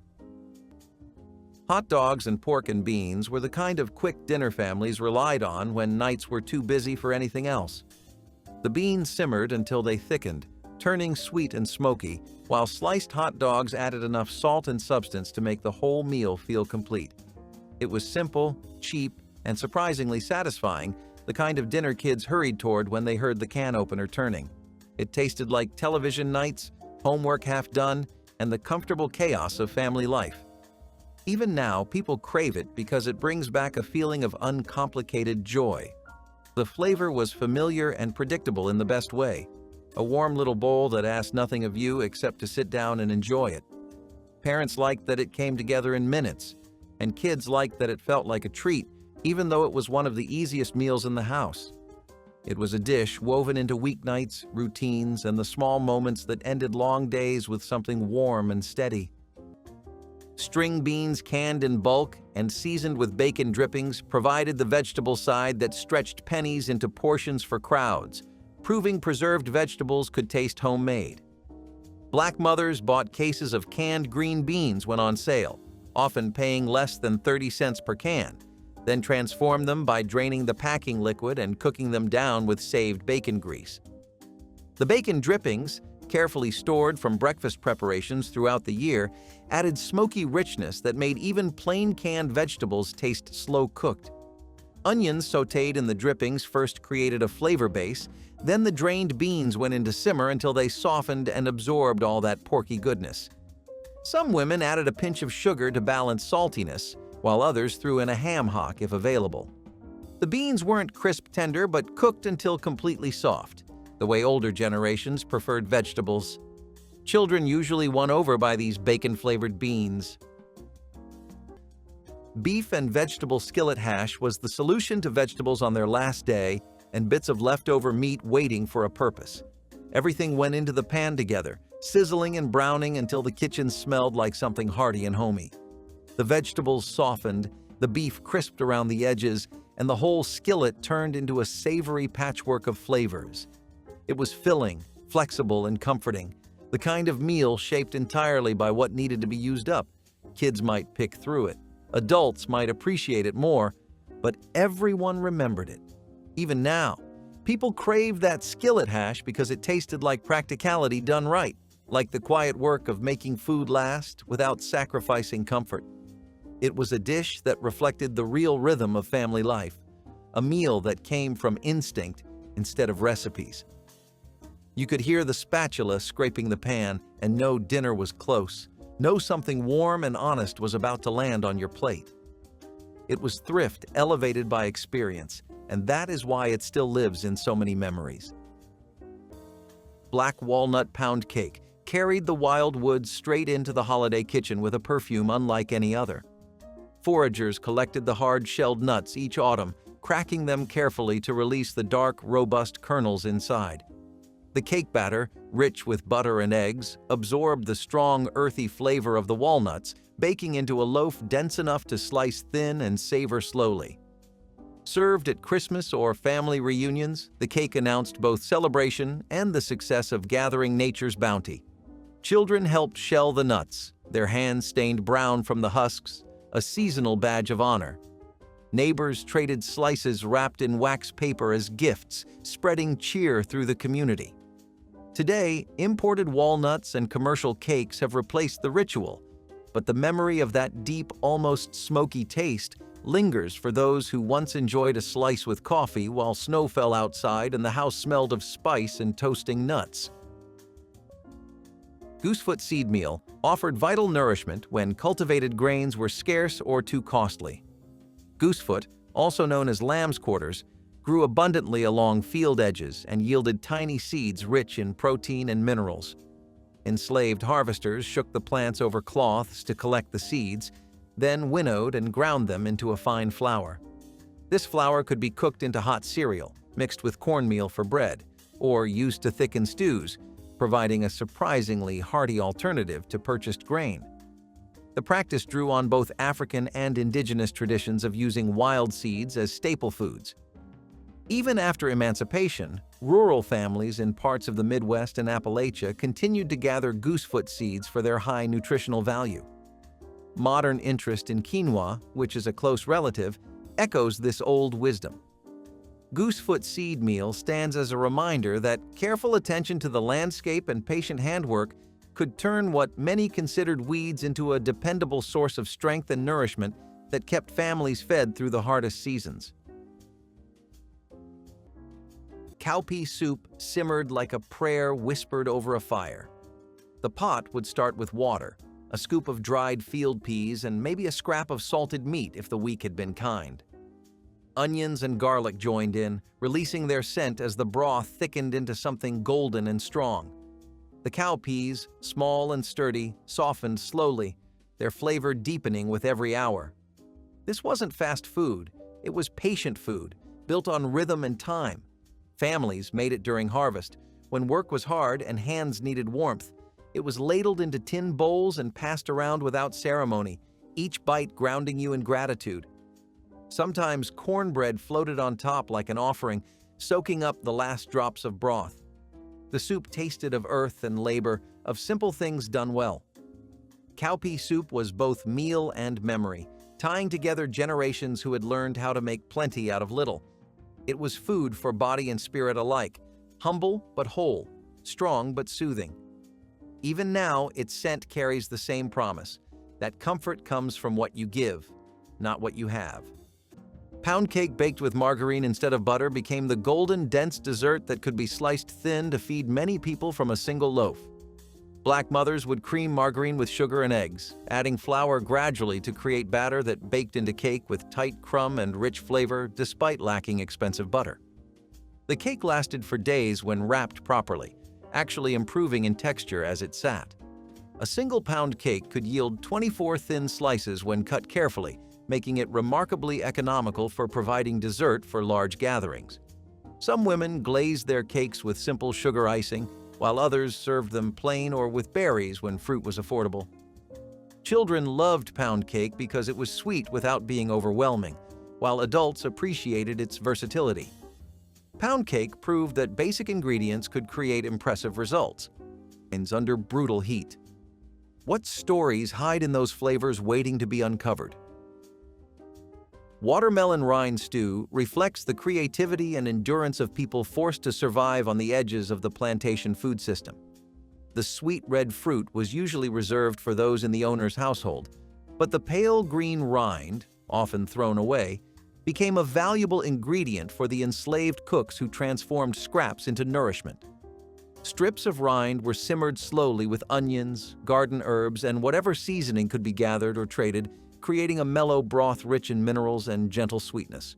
Hot dogs and pork and beans were the kind of quick dinner families relied on when nights were too busy for anything else. The beans simmered until they thickened, turning sweet and smoky, while sliced hot dogs added enough salt and substance to make the whole meal feel complete. It was simple, cheap, and surprisingly satisfying, the kind of dinner kids hurried toward when they heard the can opener turning. It tasted like television nights, homework half done, and the comfortable chaos of family life. Even now, people crave it because it brings back a feeling of uncomplicated joy. The flavor was familiar and predictable in the best way, a warm little bowl that asked nothing of you except to sit down and enjoy it. Parents liked that it came together in minutes, and kids liked that it felt like a treat, even though it was one of the easiest meals in the house. It was a dish woven into weeknights, routines, and the small moments that ended long days with something warm and steady. String beans canned in bulk and seasoned with bacon drippings provided the vegetable side that stretched pennies into portions for crowds, proving preserved vegetables could taste homemade. Black mothers bought cases of canned green beans when on sale, often paying less than 30 cents per can, then transformed them by draining the packing liquid and cooking them down with saved bacon grease. The bacon drippings, carefully stored from breakfast preparations throughout the year, added smoky richness that made even plain canned vegetables taste slow-cooked. Onions sautéed in the drippings first created a flavor base, then the drained beans went into simmer until they softened and absorbed all that porky goodness. Some women added a pinch of sugar to balance saltiness, while others threw in a ham hock if available. The beans weren't crisp tender but cooked until completely soft, the way older generations preferred vegetables. Children usually won over by these bacon-flavored beans. Beef and vegetable skillet hash was the solution to vegetables on their last day and bits of leftover meat waiting for a purpose. Everything went into the pan together, sizzling and browning until the kitchen smelled like something hearty and homey. The vegetables softened, the beef crisped around the edges, and the whole skillet turned into a savory patchwork of flavors. It was filling, flexible, and comforting, the kind of meal shaped entirely by what needed to be used up. Kids might pick through it, adults might appreciate it more, but everyone remembered it. Even now, people crave that skillet hash because it tasted like practicality done right, like the quiet work of making food last without sacrificing comfort. It was a dish that reflected the real rhythm of family life, a meal that came from instinct instead of recipes. You could hear the spatula scraping the pan and know dinner was close, know something warm and honest was about to land on your plate. It was thrift elevated by experience, and that is why it still lives in so many memories. Black walnut pound cake carried the wild woods straight into the holiday kitchen with a perfume unlike any other. Foragers collected the hard-shelled nuts each autumn, cracking them carefully to release the dark, robust kernels inside. The cake batter, rich with butter and eggs, absorbed the strong, earthy flavor of the walnuts, baking into a loaf dense enough to slice thin and savor slowly. Served at Christmas or family reunions, the cake announced both celebration and the success of gathering nature's bounty. Children helped shell the nuts, their hands stained brown from the husks, a seasonal badge of honor. Neighbors traded slices wrapped in wax paper as gifts, spreading cheer through the community. Today, imported walnuts and commercial cakes have replaced the ritual, but the memory of that deep, almost smoky taste lingers for those who once enjoyed a slice with coffee while snow fell outside and the house smelled of spice and toasting nuts. Goosefoot seed meal offered vital nourishment when cultivated grains were scarce or too costly. Goosefoot, also known as lamb's quarters, grew abundantly along field edges and yielded tiny seeds rich in protein and minerals. Enslaved harvesters shook the plants over cloths to collect the seeds, then winnowed and ground them into a fine flour. This flour could be cooked into hot cereal, mixed with cornmeal for bread, or used to thicken stews, providing a surprisingly hearty alternative to purchased grain. The practice drew on both African and indigenous traditions of using wild seeds as staple foods. Even after emancipation, rural families in parts of the Midwest and Appalachia continued to gather goosefoot seeds for their high nutritional value. Modern interest in quinoa, which is a close relative, echoes this old wisdom. Goosefoot seed meal stands as a reminder that careful attention to the landscape and patient handwork could turn what many considered weeds into a dependable source of strength and nourishment that kept families fed through the hardest seasons. Cowpea soup simmered like a prayer whispered over a fire. The pot would start with water, a scoop of dried field peas, and maybe a scrap of salted meat if the week had been kind. Onions and garlic joined in, releasing their scent as the broth thickened into something golden and strong. The cowpeas, small and sturdy, softened slowly, their flavor deepening with every hour. This wasn't fast food, it was patient food, built on rhythm and time. Families made it during harvest, when work was hard and hands needed warmth. It was ladled into tin bowls and passed around without ceremony, each bite grounding you in gratitude. Sometimes cornbread floated on top like an offering, soaking up the last drops of broth. The soup tasted of earth and labor, of simple things done well. Cowpea soup was both meal and memory, tying together generations who had learned how to make plenty out of little. It was food for body and spirit alike, humble but whole, strong but soothing. Even now, its scent carries the same promise, that comfort comes from what you give, not what you have. Pound cake baked with margarine instead of butter became the golden, dense dessert that could be sliced thin to feed many people from a single loaf. Black mothers would cream margarine with sugar and eggs, adding flour gradually to create batter that baked into cake with tight crumb and rich flavor despite lacking expensive butter. The cake lasted for days when wrapped properly, actually improving in texture as it sat. A single-pound cake could yield 24 thin slices when cut carefully, making it remarkably economical for providing dessert for large gatherings. Some women glazed their cakes with simple sugar icing, while others served them plain or with berries when fruit was affordable. Children loved pound cake because it was sweet without being overwhelming, while adults appreciated its versatility. Pound cake proved that basic ingredients could create impressive results under brutal heat. What stories hide in those flavors waiting to be uncovered? Watermelon rind stew reflects the creativity and endurance of people forced to survive on the edges of the plantation food system. The sweet red fruit was usually reserved for those in the owner's household, but the pale green rind, often thrown away, became a valuable ingredient for the enslaved cooks who transformed scraps into nourishment. Strips of rind were simmered slowly with onions, garden herbs, and whatever seasoning could be gathered or traded, creating a mellow broth rich in minerals and gentle sweetness.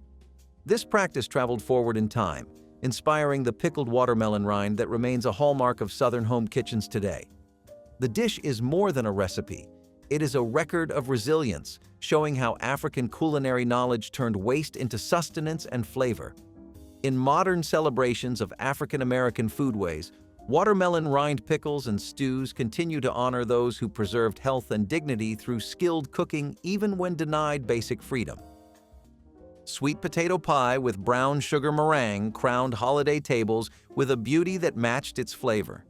This practice traveled forward in time, inspiring the pickled watermelon rind that remains a hallmark of Southern home kitchens today. The dish is more than a recipe. It is a record of resilience, showing how African culinary knowledge turned waste into sustenance and flavor. In modern celebrations of African American foodways, watermelon rind pickles and stews continue to honor those who preserved health and dignity through skilled cooking even when denied basic freedom. Sweet potato pie with brown sugar meringue crowned holiday tables with a beauty that matched its flavor.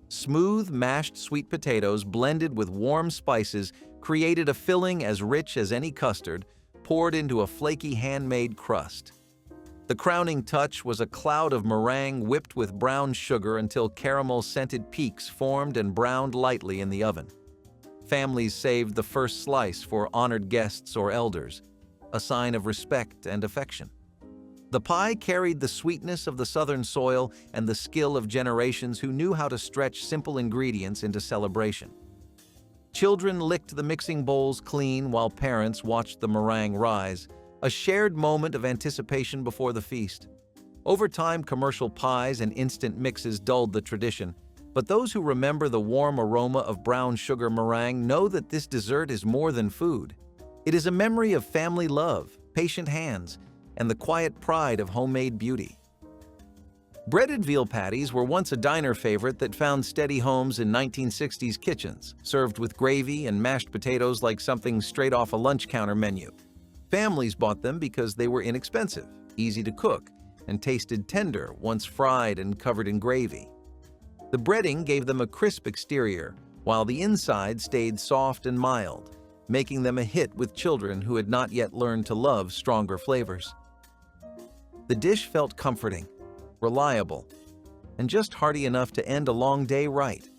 Smooth, mashed sweet potatoes blended with warm spices created a filling as rich as any custard, poured into a flaky handmade crust. The crowning touch was a cloud of meringue whipped with brown sugar until caramel-scented peaks formed and browned lightly in the oven. Families saved the first slice for honored guests or elders, a sign of respect and affection. The pie carried the sweetness of the Southern soil and the skill of generations who knew how to stretch simple ingredients into celebration. Children licked the mixing bowls clean while parents watched the meringue rise, a shared moment of anticipation before the feast. Over time, commercial pies and instant mixes dulled the tradition, but those who remember the warm aroma of brown sugar meringue know that this dessert is more than food. It is a memory of family love, patient hands, and the quiet pride of homemade beauty. Breaded veal patties were once a diner favorite that found steady homes in 1960s kitchens, served with gravy and mashed potatoes like something straight off a lunch counter menu. Families bought them because they were inexpensive, easy to cook, and tasted tender once fried and covered in gravy. The breading gave them a crisp exterior, while the inside stayed soft and mild, making them a hit with children who had not yet learned to love stronger flavors. The dish felt comforting, reliable, and just hearty enough to end a long day right.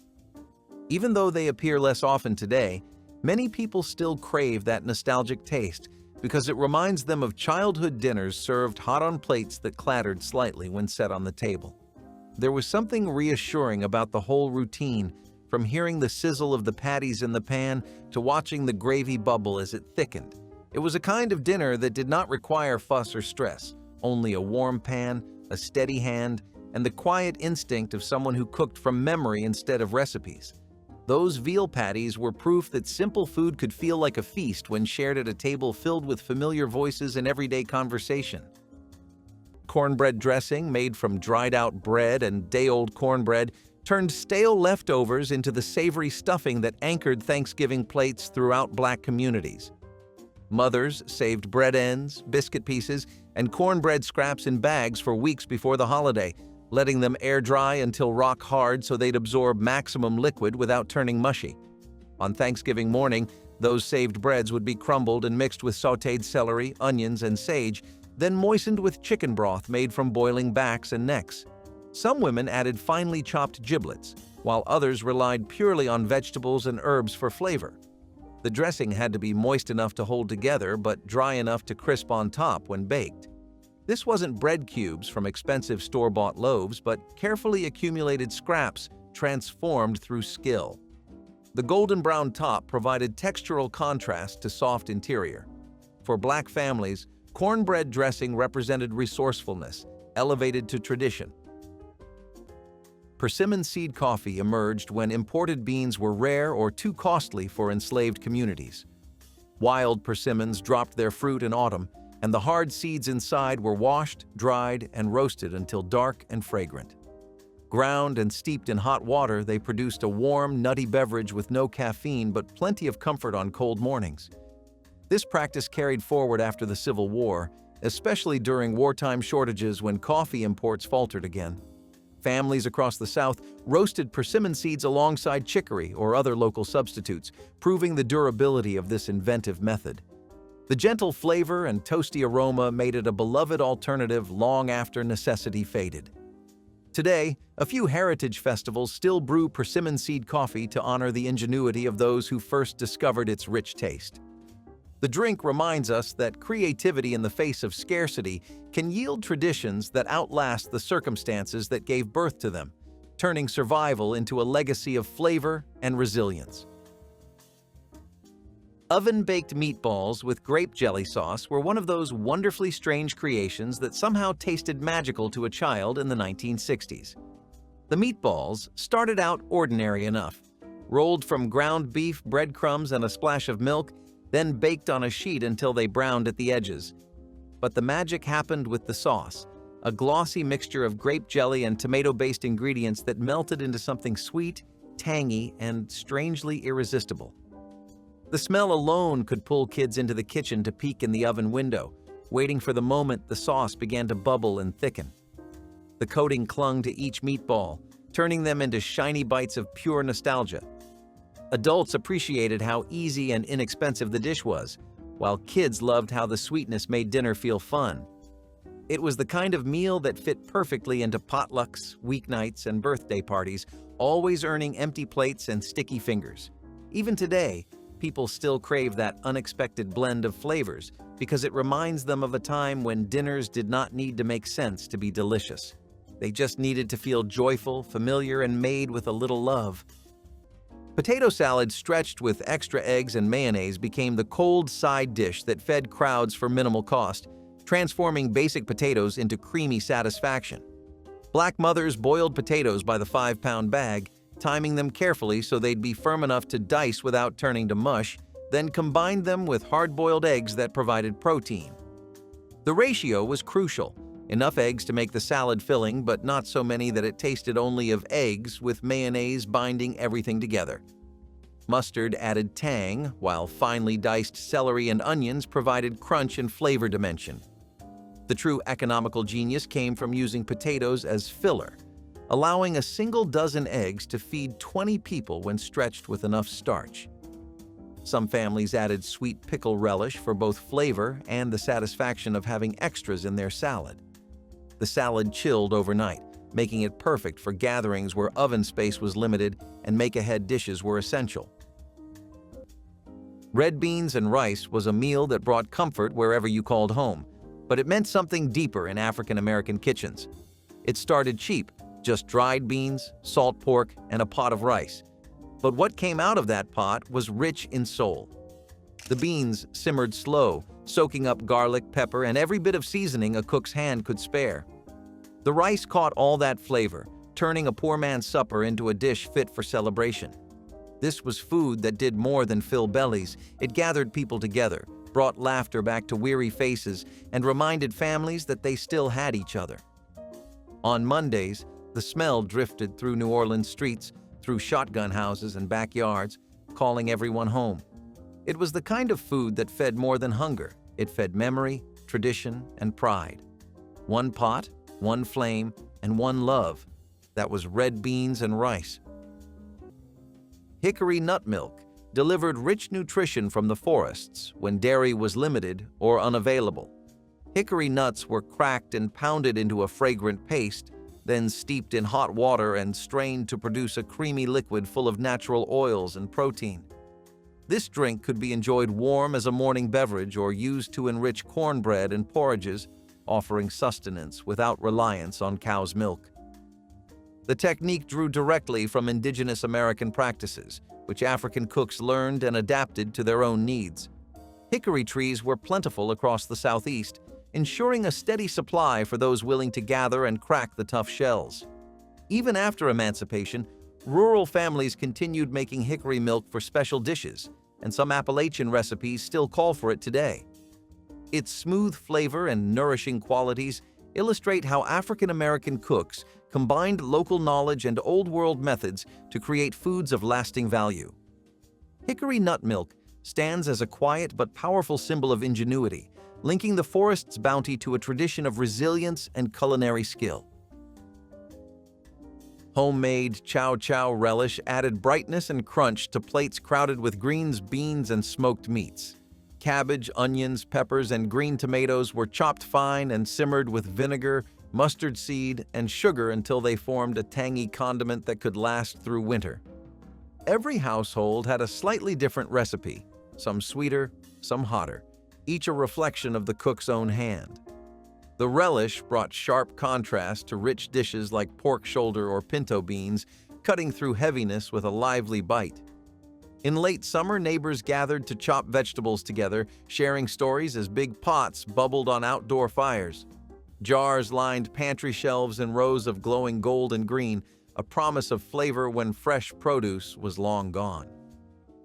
Even though they appear less often today, many people still crave that nostalgic taste because it reminds them of childhood dinners served hot on plates that clattered slightly when set on the table. There was something reassuring about the whole routine, from hearing the sizzle of the patties in the pan to watching the gravy bubble as it thickened. It was a kind of dinner that did not require fuss or stress, only a warm pan, a steady hand, and the quiet instinct of someone who cooked from memory instead of recipes. Those veal patties were proof that simple food could feel like a feast when shared at a table filled with familiar voices and everyday conversation. Cornbread dressing, made from dried-out bread and day-old cornbread, turned stale leftovers into the savory stuffing that anchored Thanksgiving plates throughout Black communities. Mothers saved bread ends, biscuit pieces, and cornbread scraps in bags for weeks before the holiday, letting them air dry until rock hard so they'd absorb maximum liquid without turning mushy. On Thanksgiving morning, those saved breads would be crumbled and mixed with sautéed celery, onions, and sage, then moistened with chicken broth made from boiling backs and necks. Some women added finely chopped giblets, while others relied purely on vegetables and herbs for flavor. The dressing had to be moist enough to hold together but dry enough to crisp on top when baked. This wasn't bread cubes from expensive store-bought loaves, but carefully accumulated scraps transformed through skill. The golden brown top provided textural contrast to soft interior. For Black families, cornbread dressing represented resourcefulness, elevated to tradition. Persimmon seed coffee emerged when imported beans were rare or too costly for enslaved communities. Wild persimmons dropped their fruit in autumn, and the hard seeds inside were washed, dried, and roasted until dark and fragrant. Ground and steeped in hot water, they produced a warm, nutty beverage with no caffeine but plenty of comfort on cold mornings. This practice carried forward after the Civil War, especially during wartime shortages when coffee imports faltered again. Families across the South roasted persimmon seeds alongside chicory or other local substitutes, proving the durability of this inventive method. The gentle flavor and toasty aroma made it a beloved alternative long after necessity faded. Today, a few heritage festivals still brew persimmon seed coffee to honor the ingenuity of those who first discovered its rich taste. The drink reminds us that creativity in the face of scarcity can yield traditions that outlast the circumstances that gave birth to them, turning survival into a legacy of flavor and resilience. Oven-baked meatballs with grape jelly sauce were one of those wonderfully strange creations that somehow tasted magical to a child in the 1960s. The meatballs started out ordinary enough, rolled from ground beef, breadcrumbs, and a splash of milk, then baked on a sheet until they browned at the edges. But the magic happened with the sauce, a glossy mixture of grape jelly and tomato-based ingredients that melted into something sweet, tangy, and strangely irresistible. The smell alone could pull kids into the kitchen to peek in the oven window, waiting for the moment the sauce began to bubble and thicken. The coating clung to each meatball, turning them into shiny bites of pure nostalgia. Adults appreciated how easy and inexpensive the dish was, while kids loved how the sweetness made dinner feel fun. It was the kind of meal that fit perfectly into potlucks, weeknights, and birthday parties, always earning empty plates and sticky fingers. Even today, people still crave that unexpected blend of flavors because it reminds them of a time when dinners did not need to make sense to be delicious. They just needed to feel joyful, familiar, and made with a little love. Potato salad stretched with extra eggs and mayonnaise became the cold side dish that fed crowds for minimal cost, transforming basic potatoes into creamy satisfaction. Black mothers boiled potatoes by the 5-pound bag, timing them carefully so they'd be firm enough to dice without turning to mush, then combined them with hard-boiled eggs that provided protein. The ratio was crucial. Enough eggs to make the salad filling, but not so many that it tasted only of eggs, with mayonnaise binding everything together. Mustard added tang, while finely diced celery and onions provided crunch and flavor dimension. The true economical genius came from using potatoes as filler, allowing a single dozen eggs to feed 20 people when stretched with enough starch. Some families added sweet pickle relish for both flavor and the satisfaction of having extras in their salad. The salad chilled overnight, making it perfect for gatherings where oven space was limited and make-ahead dishes were essential. Red beans and rice was a meal that brought comfort wherever you called home, but it meant something deeper in African American kitchens. It started cheap, just dried beans, salt pork, and a pot of rice. But what came out of that pot was rich in soul. The beans simmered slow, soaking up garlic, pepper, and every bit of seasoning a cook's hand could spare. The rice caught all that flavor, turning a poor man's supper into a dish fit for celebration. This was food that did more than fill bellies. It gathered people together, brought laughter back to weary faces, and reminded families that they still had each other. On Mondays, the smell drifted through New Orleans streets, through shotgun houses and backyards, calling everyone home. It was the kind of food that fed more than hunger. It fed memory, tradition, and pride. One pot, one flame, and one love. That was red beans and rice. Hickory nut milk delivered rich nutrition from the forests when dairy was limited or unavailable. Hickory nuts were cracked and pounded into a fragrant paste, then steeped in hot water and strained to produce a creamy liquid full of natural oils and protein. This drink could be enjoyed warm as a morning beverage or used to enrich cornbread and porridges, offering sustenance without reliance on cow's milk. The technique drew directly from indigenous American practices, which African cooks learned and adapted to their own needs. Hickory trees were plentiful across the Southeast, ensuring a steady supply for those willing to gather and crack the tough shells. Even after emancipation, rural families continued making hickory milk for special dishes, and some Appalachian recipes still call for it today. Its smooth flavor and nourishing qualities illustrate how African American cooks combined local knowledge and old-world methods to create foods of lasting value. Hickory nut milk stands as a quiet but powerful symbol of ingenuity, linking the forest's bounty to a tradition of resilience and culinary skill. Homemade chow chow relish added brightness and crunch to plates crowded with greens, beans, and smoked meats. Cabbage, onions, peppers, and green tomatoes were chopped fine and simmered with vinegar, mustard seed, and sugar until they formed a tangy condiment that could last through winter. Every household had a slightly different recipe, some sweeter, some hotter, each a reflection of the cook's own hand. The relish brought sharp contrast to rich dishes like pork shoulder or pinto beans, cutting through heaviness with a lively bite. In late summer, neighbors gathered to chop vegetables together, sharing stories as big pots bubbled on outdoor fires. Jars lined pantry shelves in rows of glowing gold and green, a promise of flavor when fresh produce was long gone.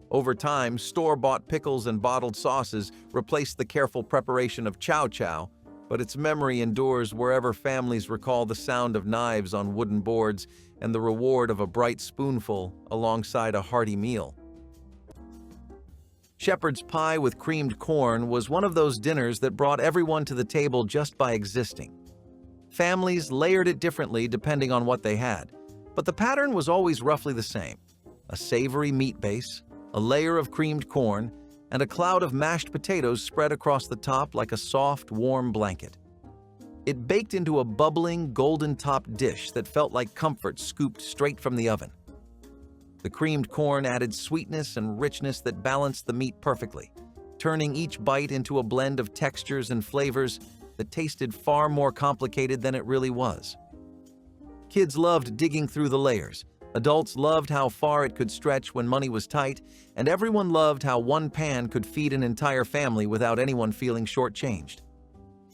Over time, store-bought pickles and bottled sauces replaced the careful preparation of chow chow, but its memory endures wherever families recall the sound of knives on wooden boards and the reward of a bright spoonful alongside a hearty meal. Shepherd's pie with creamed corn was one of those dinners that brought everyone to the table just by existing. Families layered it differently depending on what they had, but the pattern was always roughly the same: a savory meat base, a layer of creamed corn, and a cloud of mashed potatoes spread across the top like a soft, warm blanket. It baked into a bubbling, golden-topped dish that felt like comfort scooped straight from the oven. The creamed corn added sweetness and richness that balanced the meat perfectly, turning each bite into a blend of textures and flavors that tasted far more complicated than it really was. Kids loved digging through the layers, adults loved how far it could stretch when money was tight, and everyone loved how one pan could feed an entire family without anyone feeling shortchanged.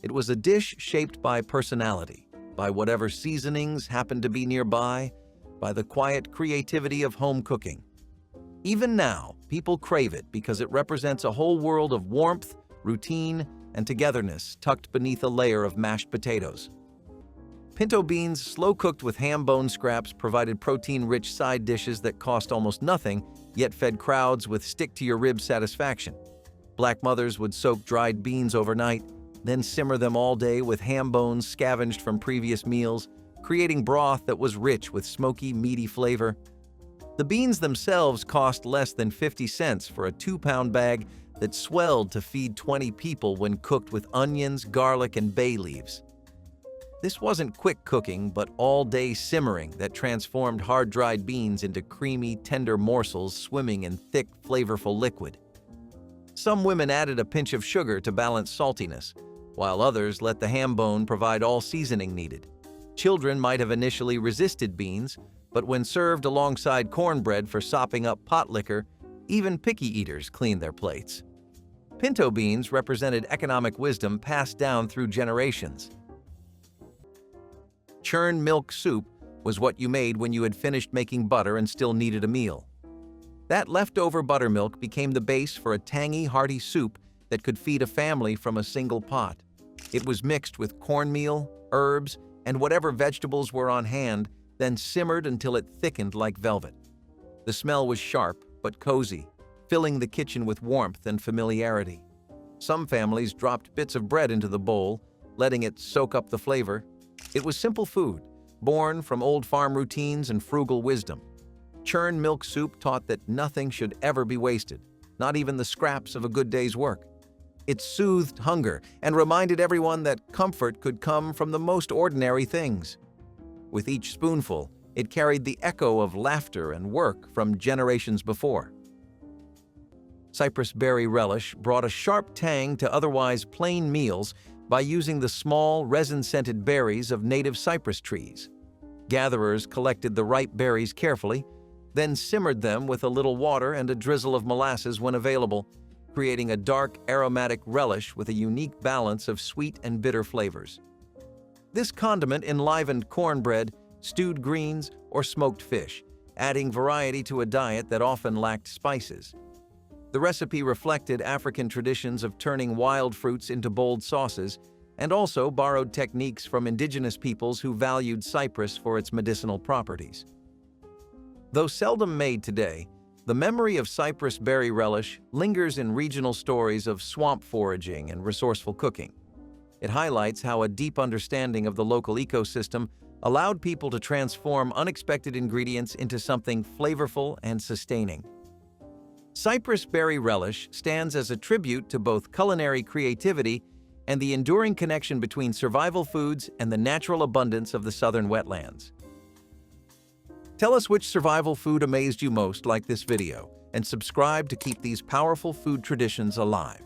It was a dish shaped by personality, by whatever seasonings happened to be nearby, by the quiet creativity of home cooking. Even now, people crave it because it represents a whole world of warmth, routine, and togetherness tucked beneath a layer of mashed potatoes. Pinto beans, slow-cooked with ham bone scraps, provided protein-rich side dishes that cost almost nothing, yet fed crowds with stick-to-your-ribs satisfaction. Black mothers would soak dried beans overnight, then simmer them all day with ham bones scavenged from previous meals, creating broth that was rich with smoky, meaty flavor. The beans themselves cost less than 50 cents for a 2-pound bag that swelled to feed 20 people when cooked with onions, garlic, and bay leaves. This wasn't quick cooking, but all-day simmering that transformed hard-dried beans into creamy, tender morsels swimming in thick, flavorful liquid. Some women added a pinch of sugar to balance saltiness, while others let the ham bone provide all seasoning needed. Children might have initially resisted beans, but when served alongside cornbread for sopping up potlikker, even picky eaters cleaned their plates. Pinto beans represented economic wisdom passed down through generations. Churned milk soup was what you made when you had finished making butter and still needed a meal. That leftover buttermilk became the base for a tangy, hearty soup that could feed a family from a single pot. It was mixed with cornmeal, herbs, and whatever vegetables were on hand, then simmered until it thickened like velvet. The smell was sharp but cozy, filling the kitchen with warmth and familiarity. Some families dropped bits of bread into the bowl, letting it soak up the flavor. It was simple food, born from old farm routines and frugal wisdom. Churned milk soup taught that nothing should ever be wasted, not even the scraps of a good day's work. It soothed hunger and reminded everyone that comfort could come from the most ordinary things. With each spoonful, it carried the echo of laughter and work from generations before. Cypress berry relish brought a sharp tang to otherwise plain meals by using the small, resin-scented berries of native cypress trees. Gatherers collected the ripe berries carefully, then simmered them with a little water and a drizzle of molasses when available, creating a dark, aromatic relish with a unique balance of sweet and bitter flavors. This condiment enlivened cornbread, stewed greens, or smoked fish, adding variety to a diet that often lacked spices. The recipe reflected African traditions of turning wild fruits into bold sauces, and also borrowed techniques from indigenous peoples who valued cypress for its medicinal properties. Though seldom made today, the memory of cypress berry relish lingers in regional stories of swamp foraging and resourceful cooking. It highlights how a deep understanding of the local ecosystem allowed people to transform unexpected ingredients into something flavorful and sustaining. Cypress berry relish stands as a tribute to both culinary creativity and the enduring connection between survival foods and the natural abundance of the southern wetlands. Tell us which survival food amazed you most, like this video, and subscribe to keep these powerful food traditions alive.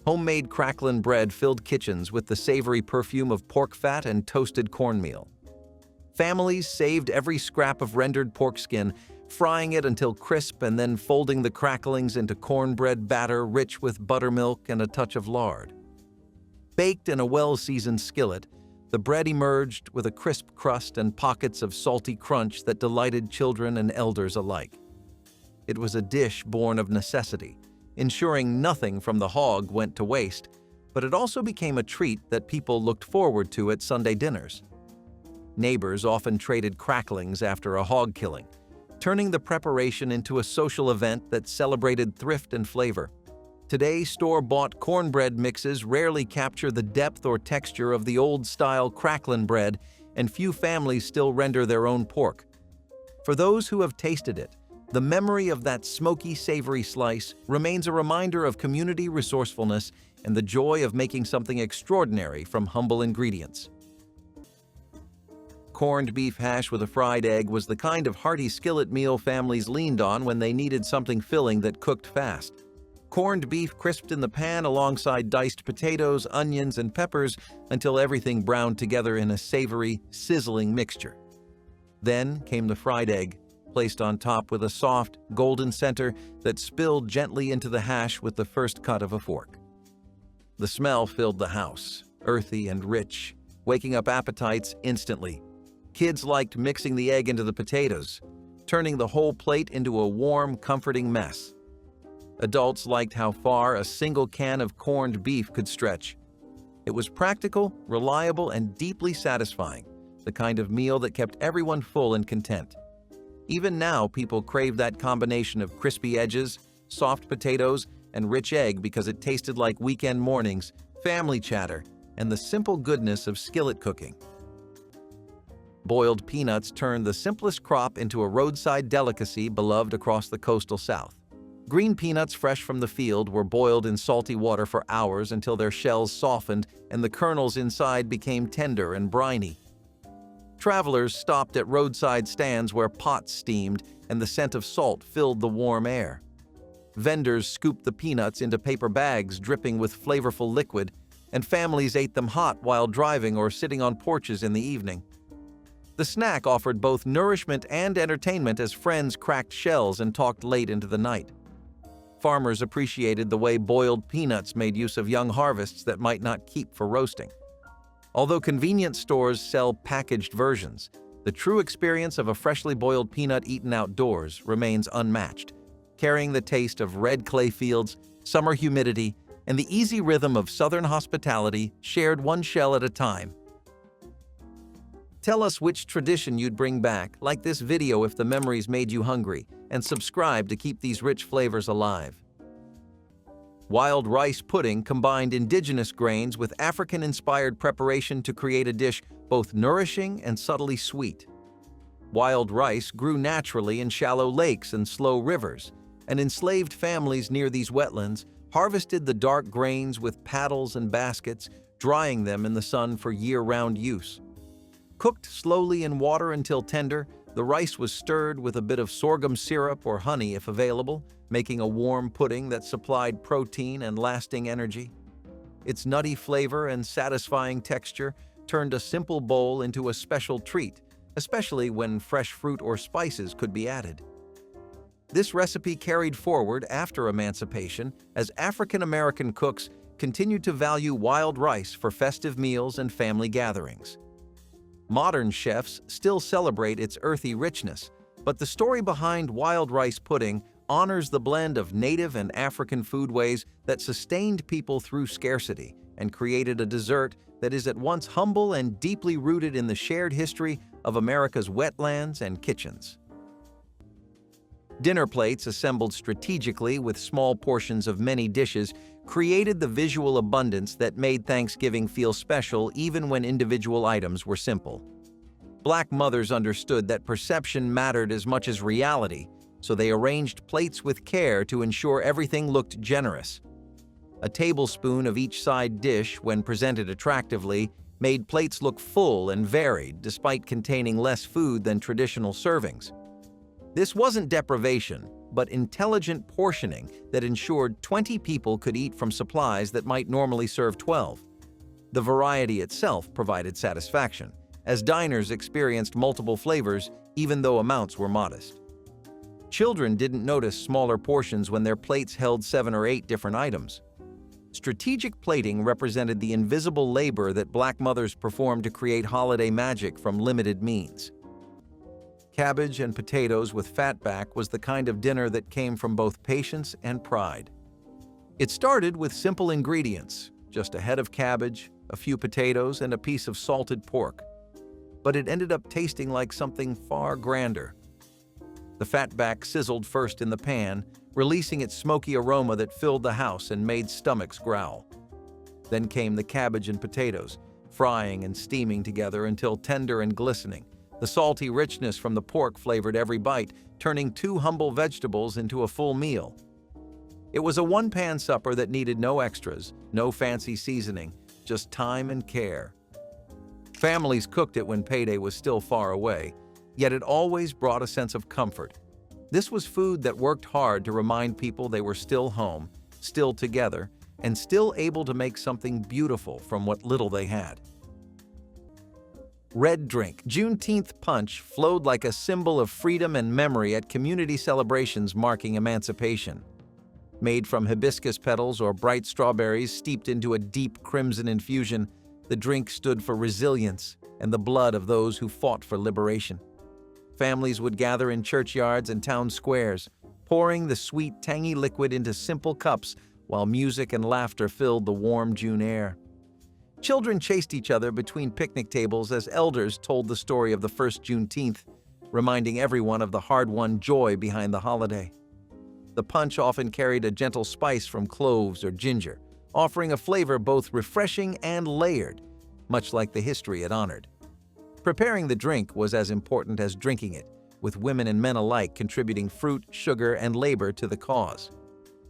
Homemade crackling bread filled kitchens with the savory perfume of pork fat and toasted cornmeal. Families saved every scrap of rendered pork skin, frying it until crisp and then folding the cracklings into cornbread batter rich with buttermilk and a touch of lard. Baked in a well-seasoned skillet, the bread emerged with a crisp crust and pockets of salty crunch that delighted children and elders alike. It was a dish born of necessity, ensuring nothing from the hog went to waste, but it also became a treat that people looked forward to at Sunday dinners. Neighbors often traded cracklings after a hog killing, turning the preparation into a social event that celebrated thrift and flavor. Today, store-bought cornbread mixes rarely capture the depth or texture of the old-style cracklin' bread, and few families still render their own pork. For those who have tasted it, the memory of that smoky, savory slice remains a reminder of community resourcefulness and the joy of making something extraordinary from humble ingredients. Corned beef hash with a fried egg was the kind of hearty skillet meal families leaned on when they needed something filling that cooked fast. Corned beef crisped in the pan alongside diced potatoes, onions, and peppers until everything browned together in a savory, sizzling mixture. Then came the fried egg, placed on top with a soft, golden center that spilled gently into the hash with the first cut of a fork. The smell filled the house, earthy and rich, waking up appetites instantly. Kids liked mixing the egg into the potatoes, turning the whole plate into a warm, comforting mess. Adults liked how far a single can of corned beef could stretch. It was practical, reliable, and deeply satisfying, the kind of meal that kept everyone full and content. Even now, people crave that combination of crispy edges, soft potatoes, and rich egg because it tasted like weekend mornings, family chatter, and the simple goodness of skillet cooking. Boiled peanuts turned the simplest crop into a roadside delicacy beloved across the coastal South. Green peanuts fresh from the field were boiled in salty water for hours until their shells softened and the kernels inside became tender and briny. Travelers stopped at roadside stands where pots steamed and the scent of salt filled the warm air. Vendors scooped the peanuts into paper bags dripping with flavorful liquid, and families ate them hot while driving or sitting on porches in the evening. The snack offered both nourishment and entertainment as friends cracked shells and talked late into the night. Farmers appreciated the way boiled peanuts made use of young harvests that might not keep for roasting. Although convenience stores sell packaged versions, the true experience of a freshly boiled peanut eaten outdoors remains unmatched, carrying the taste of red clay fields, summer humidity, and the easy rhythm of southern hospitality shared one shell at a time. Tell us which tradition you'd bring back, like this video if the memories made you hungry, and subscribe to keep these rich flavors alive. Wild rice pudding combined indigenous grains with African-inspired preparation to create a dish both nourishing and subtly sweet. Wild rice grew naturally in shallow lakes and slow rivers, and enslaved families near these wetlands harvested the dark grains with paddles and baskets, drying them in the sun for year-round use. Cooked slowly in water until tender, the rice was stirred with a bit of sorghum syrup or honey if available, making a warm pudding that supplied protein and lasting energy. Its nutty flavor and satisfying texture turned a simple bowl into a special treat especially when fresh fruit or spices could be added. This recipe carried forward after emancipation as African American cooks continued to value wild rice for festive meals and family gatherings. Modern chefs still celebrate its earthy richness, but the story behind wild rice pudding honors the blend of native and African foodways that sustained people through scarcity and created a dessert that is at once humble and deeply rooted in the shared history of America's wetlands and kitchens. Dinner plates assembled strategically with small portions of many dishes created the visual abundance that made Thanksgiving feel special even when individual items were simple. Black mothers understood that perception mattered as much as reality, so they arranged plates with care to ensure everything looked generous. A tablespoon of each side dish, when presented attractively, made plates look full and varied despite containing less food than traditional servings. This wasn't deprivation, but intelligent portioning that ensured 20 people could eat from supplies that might normally serve 12. The variety itself provided satisfaction, as diners experienced multiple flavors even though amounts were modest. Children didn't notice smaller portions when their plates held 7 or 8 different items. Strategic plating represented the invisible labor that Black mothers performed to create holiday magic from limited means. Cabbage and potatoes with fatback was the kind of dinner that came from both patience and pride. It started with simple ingredients, just a head of cabbage, a few potatoes, and a piece of salted pork. But it ended up tasting like something far grander. The fatback sizzled first in the pan, releasing its smoky aroma that filled the house and made stomachs growl. Then came the cabbage and potatoes, frying and steaming together until tender and glistening. The salty richness from the pork flavored every bite, turning 2 humble vegetables into a full meal. It was a one-pan supper that needed no extras, no fancy seasoning, just time and care. Families cooked it when payday was still far away, yet it always brought a sense of comfort. This was food that worked hard to remind people they were still home, still together, and still able to make something beautiful from what little they had. Red drink. Juneteenth punch flowed like a symbol of freedom and memory at community celebrations marking emancipation. Made from hibiscus petals or bright strawberries steeped into a deep crimson infusion, the drink stood for resilience and the blood of those who fought for liberation. Families would gather in churchyards and town squares, pouring the sweet, tangy liquid into simple cups while music and laughter filled the warm June air. Children chased each other between picnic tables as elders told the story of the first Juneteenth, reminding everyone of the hard-won joy behind the holiday. The punch often carried a gentle spice from cloves or ginger, offering a flavor both refreshing and layered, much like the history it honored. Preparing the drink was as important as drinking it, with women and men alike contributing fruit, sugar, and labor to the cause.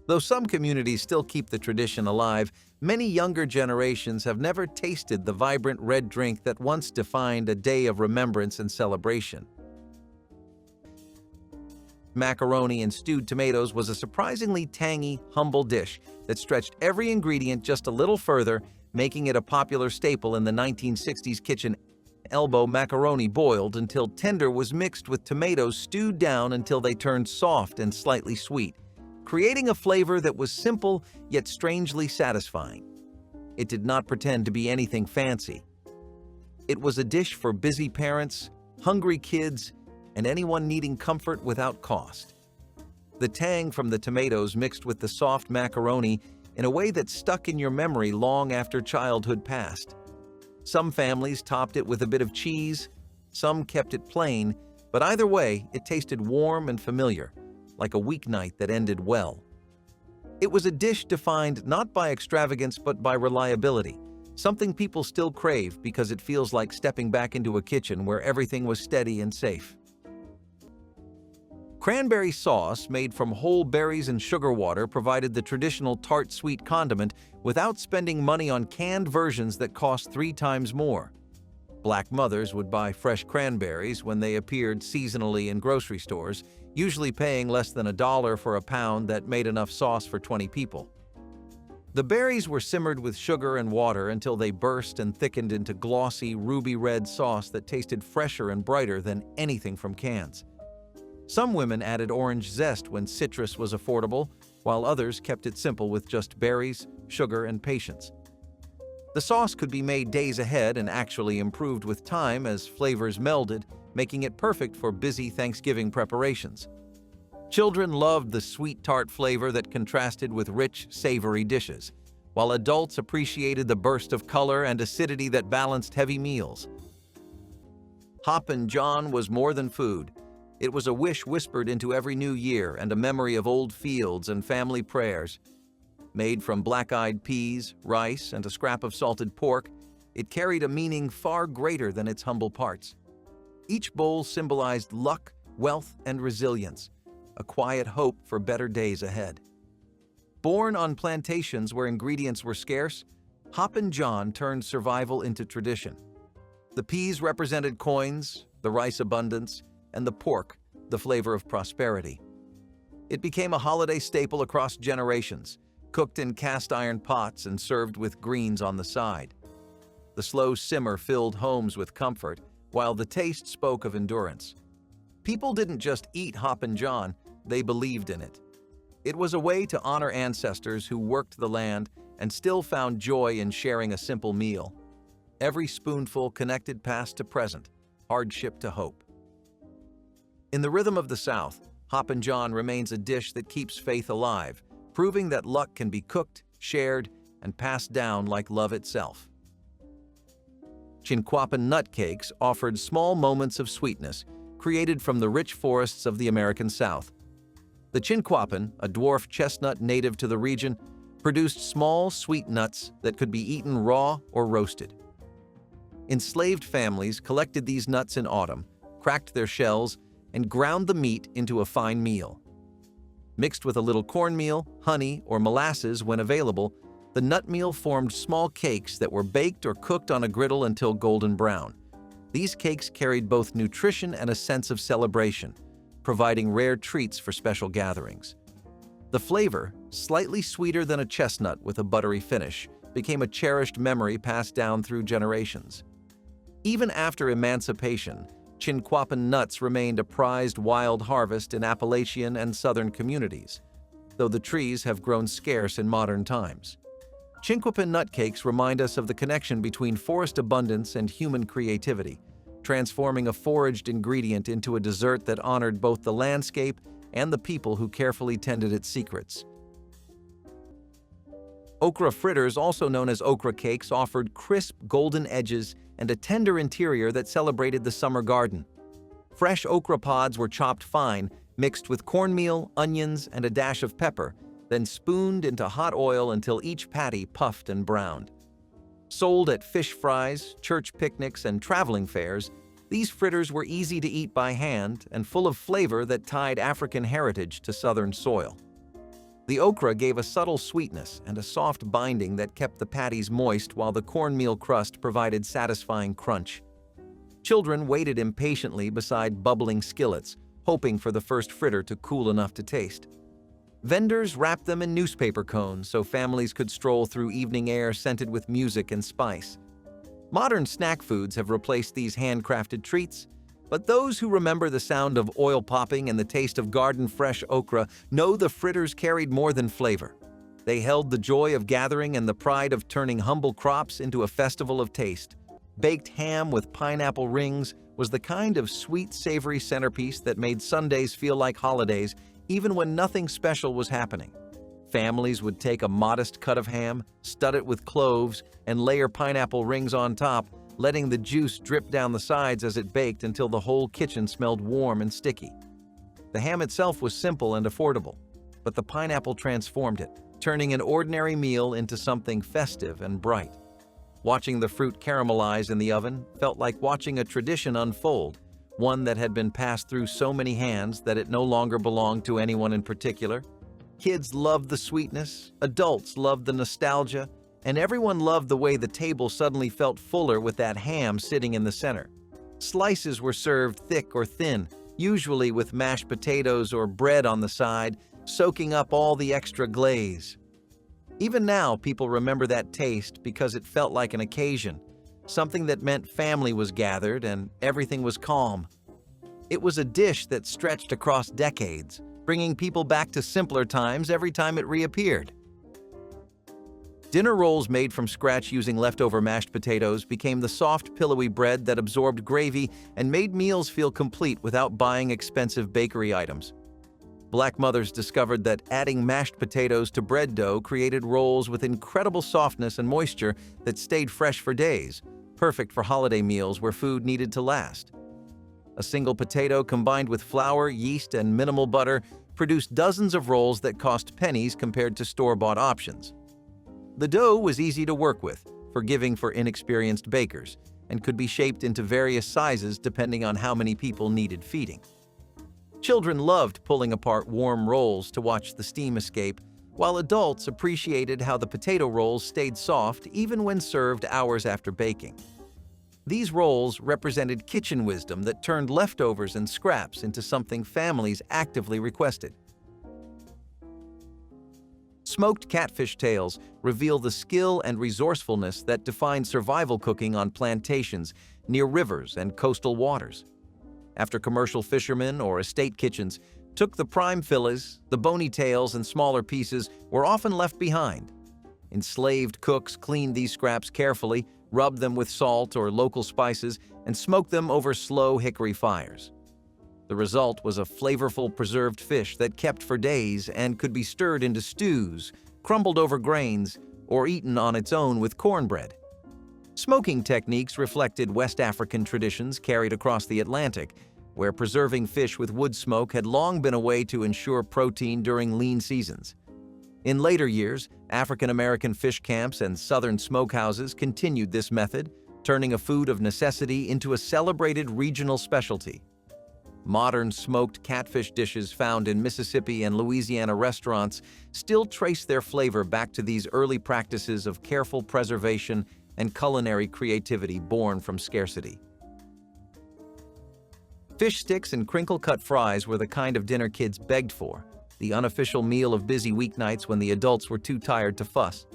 Though some communities still keep the tradition alive, many younger generations have never tasted the vibrant red drink that once defined a day of remembrance and celebration. Macaroni and stewed tomatoes was a surprisingly tangy, humble dish that stretched every ingredient just a little further, making it a popular staple in the 1960s kitchen. Elbow macaroni boiled until tender was mixed with tomatoes stewed down until they turned soft and slightly sweet, creating a flavor that was simple yet strangely satisfying. It did not pretend to be anything fancy. It was a dish for busy parents, hungry kids, and anyone needing comfort without cost. The tang from the tomatoes mixed with the soft macaroni in a way that stuck in your memory long after childhood passed. Some families topped it with a bit of cheese, some kept it plain, but either way, it tasted warm and familiar, like a weeknight that ended well. It was a dish defined not by extravagance but by reliability, something people still crave because it feels like stepping back into a kitchen where everything was steady and safe. Cranberry sauce, made from whole berries and sugar water, provided the traditional tart sweet condiment without spending money on canned versions that cost 3 times more. Black mothers would buy fresh cranberries when they appeared seasonally in grocery stores, usually paying less than $1 for a pound that made enough sauce for 20 people. The berries were simmered with sugar and water until they burst and thickened into glossy, ruby-red sauce that tasted fresher and brighter than anything from cans. Some women added orange zest when citrus was affordable, while others kept it simple with just berries, sugar, and patience. The sauce could be made days ahead and actually improved with time as flavors melded, making it perfect for busy Thanksgiving preparations. Children loved the sweet tart flavor that contrasted with rich, savory dishes, while adults appreciated the burst of color and acidity that balanced heavy meals. Hoppin' John was more than food. It was a wish whispered into every new year and a memory of old fields and family prayers. Made from black-eyed peas, rice, and a scrap of salted pork, it carried a meaning far greater than its humble parts. Each bowl symbolized luck, wealth, and resilience, a quiet hope for better days ahead. Born on plantations where ingredients were scarce, Hoppin' John turned survival into tradition. The peas represented coins, the rice abundance, and the pork, the flavor of prosperity. It became a holiday staple across generations, cooked in cast-iron pots and served with greens on the side. The slow simmer filled homes with comfort, while the taste spoke of endurance. People didn't just eat Hoppin' John, they believed in it. It was a way to honor ancestors who worked the land and still found joy in sharing a simple meal. Every spoonful connected past to present, hardship to hope. In the rhythm of the South, Hoppin' John remains a dish that keeps faith alive, proving that luck can be cooked, shared, and passed down like love itself. Chinquapin nut cakes offered small moments of sweetness, created from the rich forests of the American South. The chinquapin, a dwarf chestnut native to the region, produced small, sweet nuts that could be eaten raw or roasted. Enslaved families collected these nuts in autumn, cracked their shells, and ground the meat into a fine meal. Mixed with a little cornmeal, honey, or molasses when available, the nut meal formed small cakes that were baked or cooked on a griddle until golden brown. These cakes carried both nutrition and a sense of celebration, providing rare treats for special gatherings. The flavor, slightly sweeter than a chestnut with a buttery finish, became a cherished memory passed down through generations. Even after emancipation, Chinquapin nuts remained a prized wild harvest in Appalachian and southern communities, though the trees have grown scarce in modern times. Chinquapin nut cakes remind us of the connection between forest abundance and human creativity, transforming a foraged ingredient into a dessert that honored both the landscape and the people who carefully tended its secrets. Okra fritters, also known as okra cakes, offered crisp golden edges and a tender interior that celebrated the summer garden. Fresh okra pods were chopped fine, mixed with cornmeal, onions, and a dash of pepper, then spooned into hot oil until each patty puffed and browned. Sold at fish fries, church picnics, and traveling fairs, these fritters were easy to eat by hand and full of flavor that tied African heritage to southern soil. The okra gave a subtle sweetness and a soft binding that kept the patties moist, while the cornmeal crust provided satisfying crunch. Children waited impatiently beside bubbling skillets, hoping for the first fritter to cool enough to taste. Vendors wrapped them in newspaper cones so families could stroll through evening air scented with music and spice. Modern snack foods have replaced these handcrafted treats, but those who remember the sound of oil popping and the taste of garden-fresh okra know the fritters carried more than flavor. They held the joy of gathering and the pride of turning humble crops into a festival of taste. Baked ham with pineapple rings was the kind of sweet, savory centerpiece that made Sundays feel like holidays, even when nothing special was happening. Families would take a modest cut of ham, stud it with cloves, and layer pineapple rings on top, letting the juice drip down the sides as it baked until the whole kitchen smelled warm and sticky. The ham itself was simple and affordable, but the pineapple transformed it, turning an ordinary meal into something festive and bright. Watching the fruit caramelize in the oven felt like watching a tradition unfold, one that had been passed through so many hands that it no longer belonged to anyone in particular. Kids loved the sweetness, adults loved the nostalgia, and everyone loved the way the table suddenly felt fuller with that ham sitting in the center. Slices were served thick or thin, usually with mashed potatoes or bread on the side, soaking up all the extra glaze. Even now, people remember that taste because it felt like an occasion, something that meant family was gathered and everything was calm. It was a dish that stretched across decades, bringing people back to simpler times every time it reappeared. Dinner rolls made from scratch using leftover mashed potatoes became the soft, pillowy bread that absorbed gravy and made meals feel complete without buying expensive bakery items. Black mothers discovered that adding mashed potatoes to bread dough created rolls with incredible softness and moisture that stayed fresh for days, perfect for holiday meals where food needed to last. A single potato combined with flour, yeast, and minimal butter produced dozens of rolls that cost pennies compared to store-bought options. The dough was easy to work with, forgiving for inexperienced bakers, and could be shaped into various sizes depending on how many people needed feeding. Children loved pulling apart warm rolls to watch the steam escape, while adults appreciated how the potato rolls stayed soft even when served hours after baking. These rolls represented kitchen wisdom that turned leftovers and scraps into something families actively requested. Smoked catfish tails reveal the skill and resourcefulness that defined survival cooking on plantations near rivers and coastal waters. After commercial fishermen or estate kitchens took the prime fillets, the bony tails and smaller pieces were often left behind. Enslaved cooks cleaned these scraps carefully, rubbed them with salt or local spices, and smoked them over slow hickory fires. The result was a flavorful preserved fish that kept for days and could be stirred into stews, crumbled over grains, or eaten on its own with cornbread. Smoking techniques reflected West African traditions carried across the Atlantic, where preserving fish with wood smoke had long been a way to ensure protein during lean seasons. In later years, African American fish camps and southern smokehouses continued this method, turning a food of necessity into a celebrated regional specialty. Modern smoked catfish dishes found in Mississippi and Louisiana restaurants still trace their flavor back to these early practices of careful preservation and culinary creativity born from scarcity. Fish sticks and crinkle-cut fries were the kind of dinner kids begged for, the unofficial meal of busy weeknights when the adults were too tired to fuss.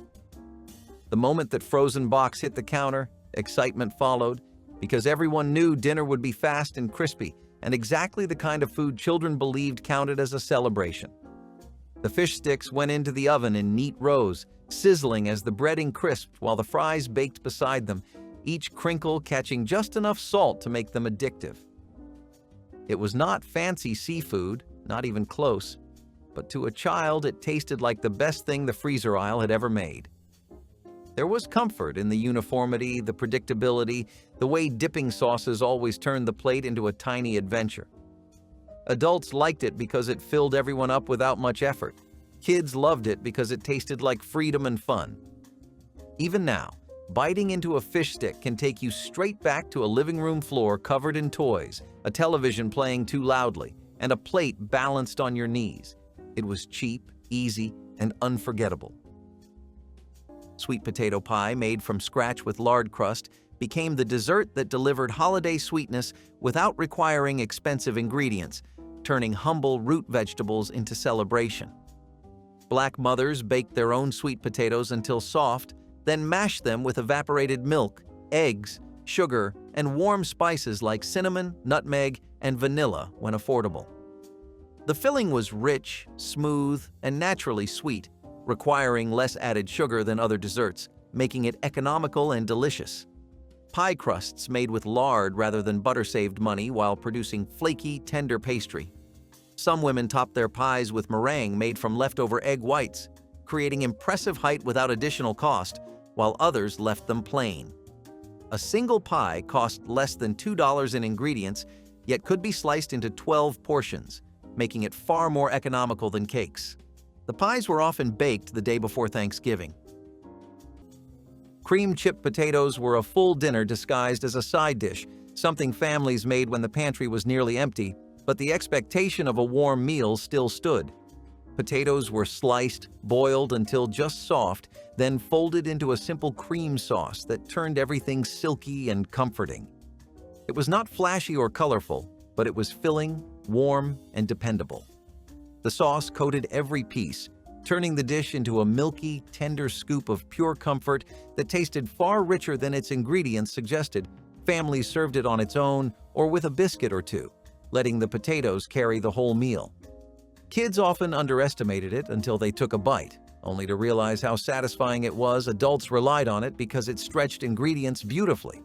The moment that frozen box hit the counter, excitement followed, because everyone knew dinner would be fast and crispy, and exactly the kind of food children believed counted as a celebration. The fish sticks went into the oven in neat rows, sizzling as the breading crisped while the fries baked beside them, each crinkle catching just enough salt to make them addictive. It was not fancy seafood, not even close, but to a child it tasted like the best thing the freezer aisle had ever made. There was comfort in the uniformity, the predictability, the way dipping sauces always turned the plate into a tiny adventure. Adults liked it because it filled everyone up without much effort. Kids loved it because it tasted like freedom and fun. Even now, biting into a fish stick can take you straight back to a living room floor covered in toys, a television playing too loudly, and a plate balanced on your knees. It was cheap, easy, and unforgettable. Sweet potato pie made from scratch with lard crust became the dessert that delivered holiday sweetness without requiring expensive ingredients, turning humble root vegetables into celebration. Black mothers baked their own sweet potatoes until soft, then mashed them with evaporated milk, eggs, sugar, and warm spices like cinnamon, nutmeg, and vanilla when affordable. The filling was rich, smooth, and naturally sweet, requiring less added sugar than other desserts, making it economical and delicious. Pie crusts made with lard rather than butter saved money while producing flaky, tender pastry. Some women topped their pies with meringue made from leftover egg whites, creating impressive height without additional cost, while others left them plain. A single pie cost less than $2 in ingredients, yet could be sliced into 12 portions, making it far more economical than cakes. The pies were often baked the day before Thanksgiving. Cream chip potatoes were a full dinner disguised as a side dish, something families made when the pantry was nearly empty, but the expectation of a warm meal still stood. Potatoes were sliced, boiled until just soft, then folded into a simple cream sauce that turned everything silky and comforting. It was not flashy or colorful, but it was filling, warm, and dependable. The sauce coated every piece, turning the dish into a milky, tender scoop of pure comfort that tasted far richer than its ingredients suggested. Families served it on its own or with a biscuit or two, letting the potatoes carry the whole meal. Kids often underestimated it until they took a bite, only to realize how satisfying it was. Adults relied on it because it stretched ingredients beautifully.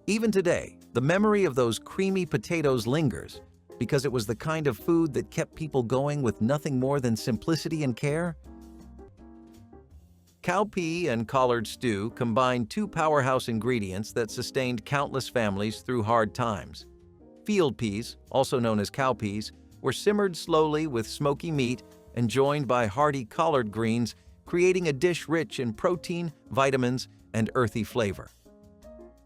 Even today, the memory of those creamy potatoes lingers because it was the kind of food that kept people going with nothing more than simplicity and care. Cowpea and collard stew combined two powerhouse ingredients that sustained countless families through hard times. Field peas, also known as cowpeas, were simmered slowly with smoky meat and joined by hearty collard greens, creating a dish rich in protein, vitamins, and earthy flavor.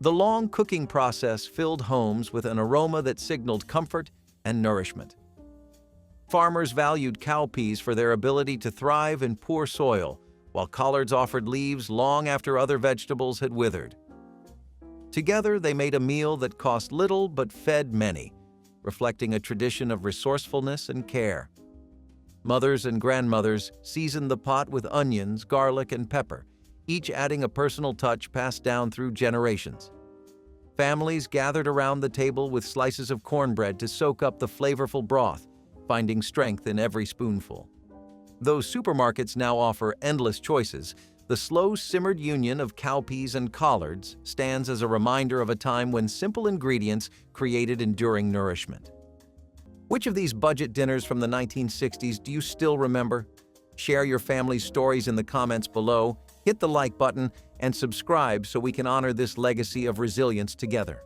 The long cooking process filled homes with an aroma that signaled comfort and nourishment. Farmers valued cowpeas for their ability to thrive in poor soil, while collards offered leaves long after other vegetables had withered. Together, they made a meal that cost little but fed many, reflecting a tradition of resourcefulness and care. Mothers and grandmothers seasoned the pot with onions, garlic, and pepper, each adding a personal touch passed down through generations. Families gathered around the table with slices of cornbread to soak up the flavorful broth, finding strength in every spoonful. Though supermarkets now offer endless choices, the slow-simmered union of cowpeas and collards stands as a reminder of a time when simple ingredients created enduring nourishment. Which of these budget dinners from the 1960s do you still remember? Share your family's stories in the comments below, hit the like button, and subscribe so we can honor this legacy of resilience together.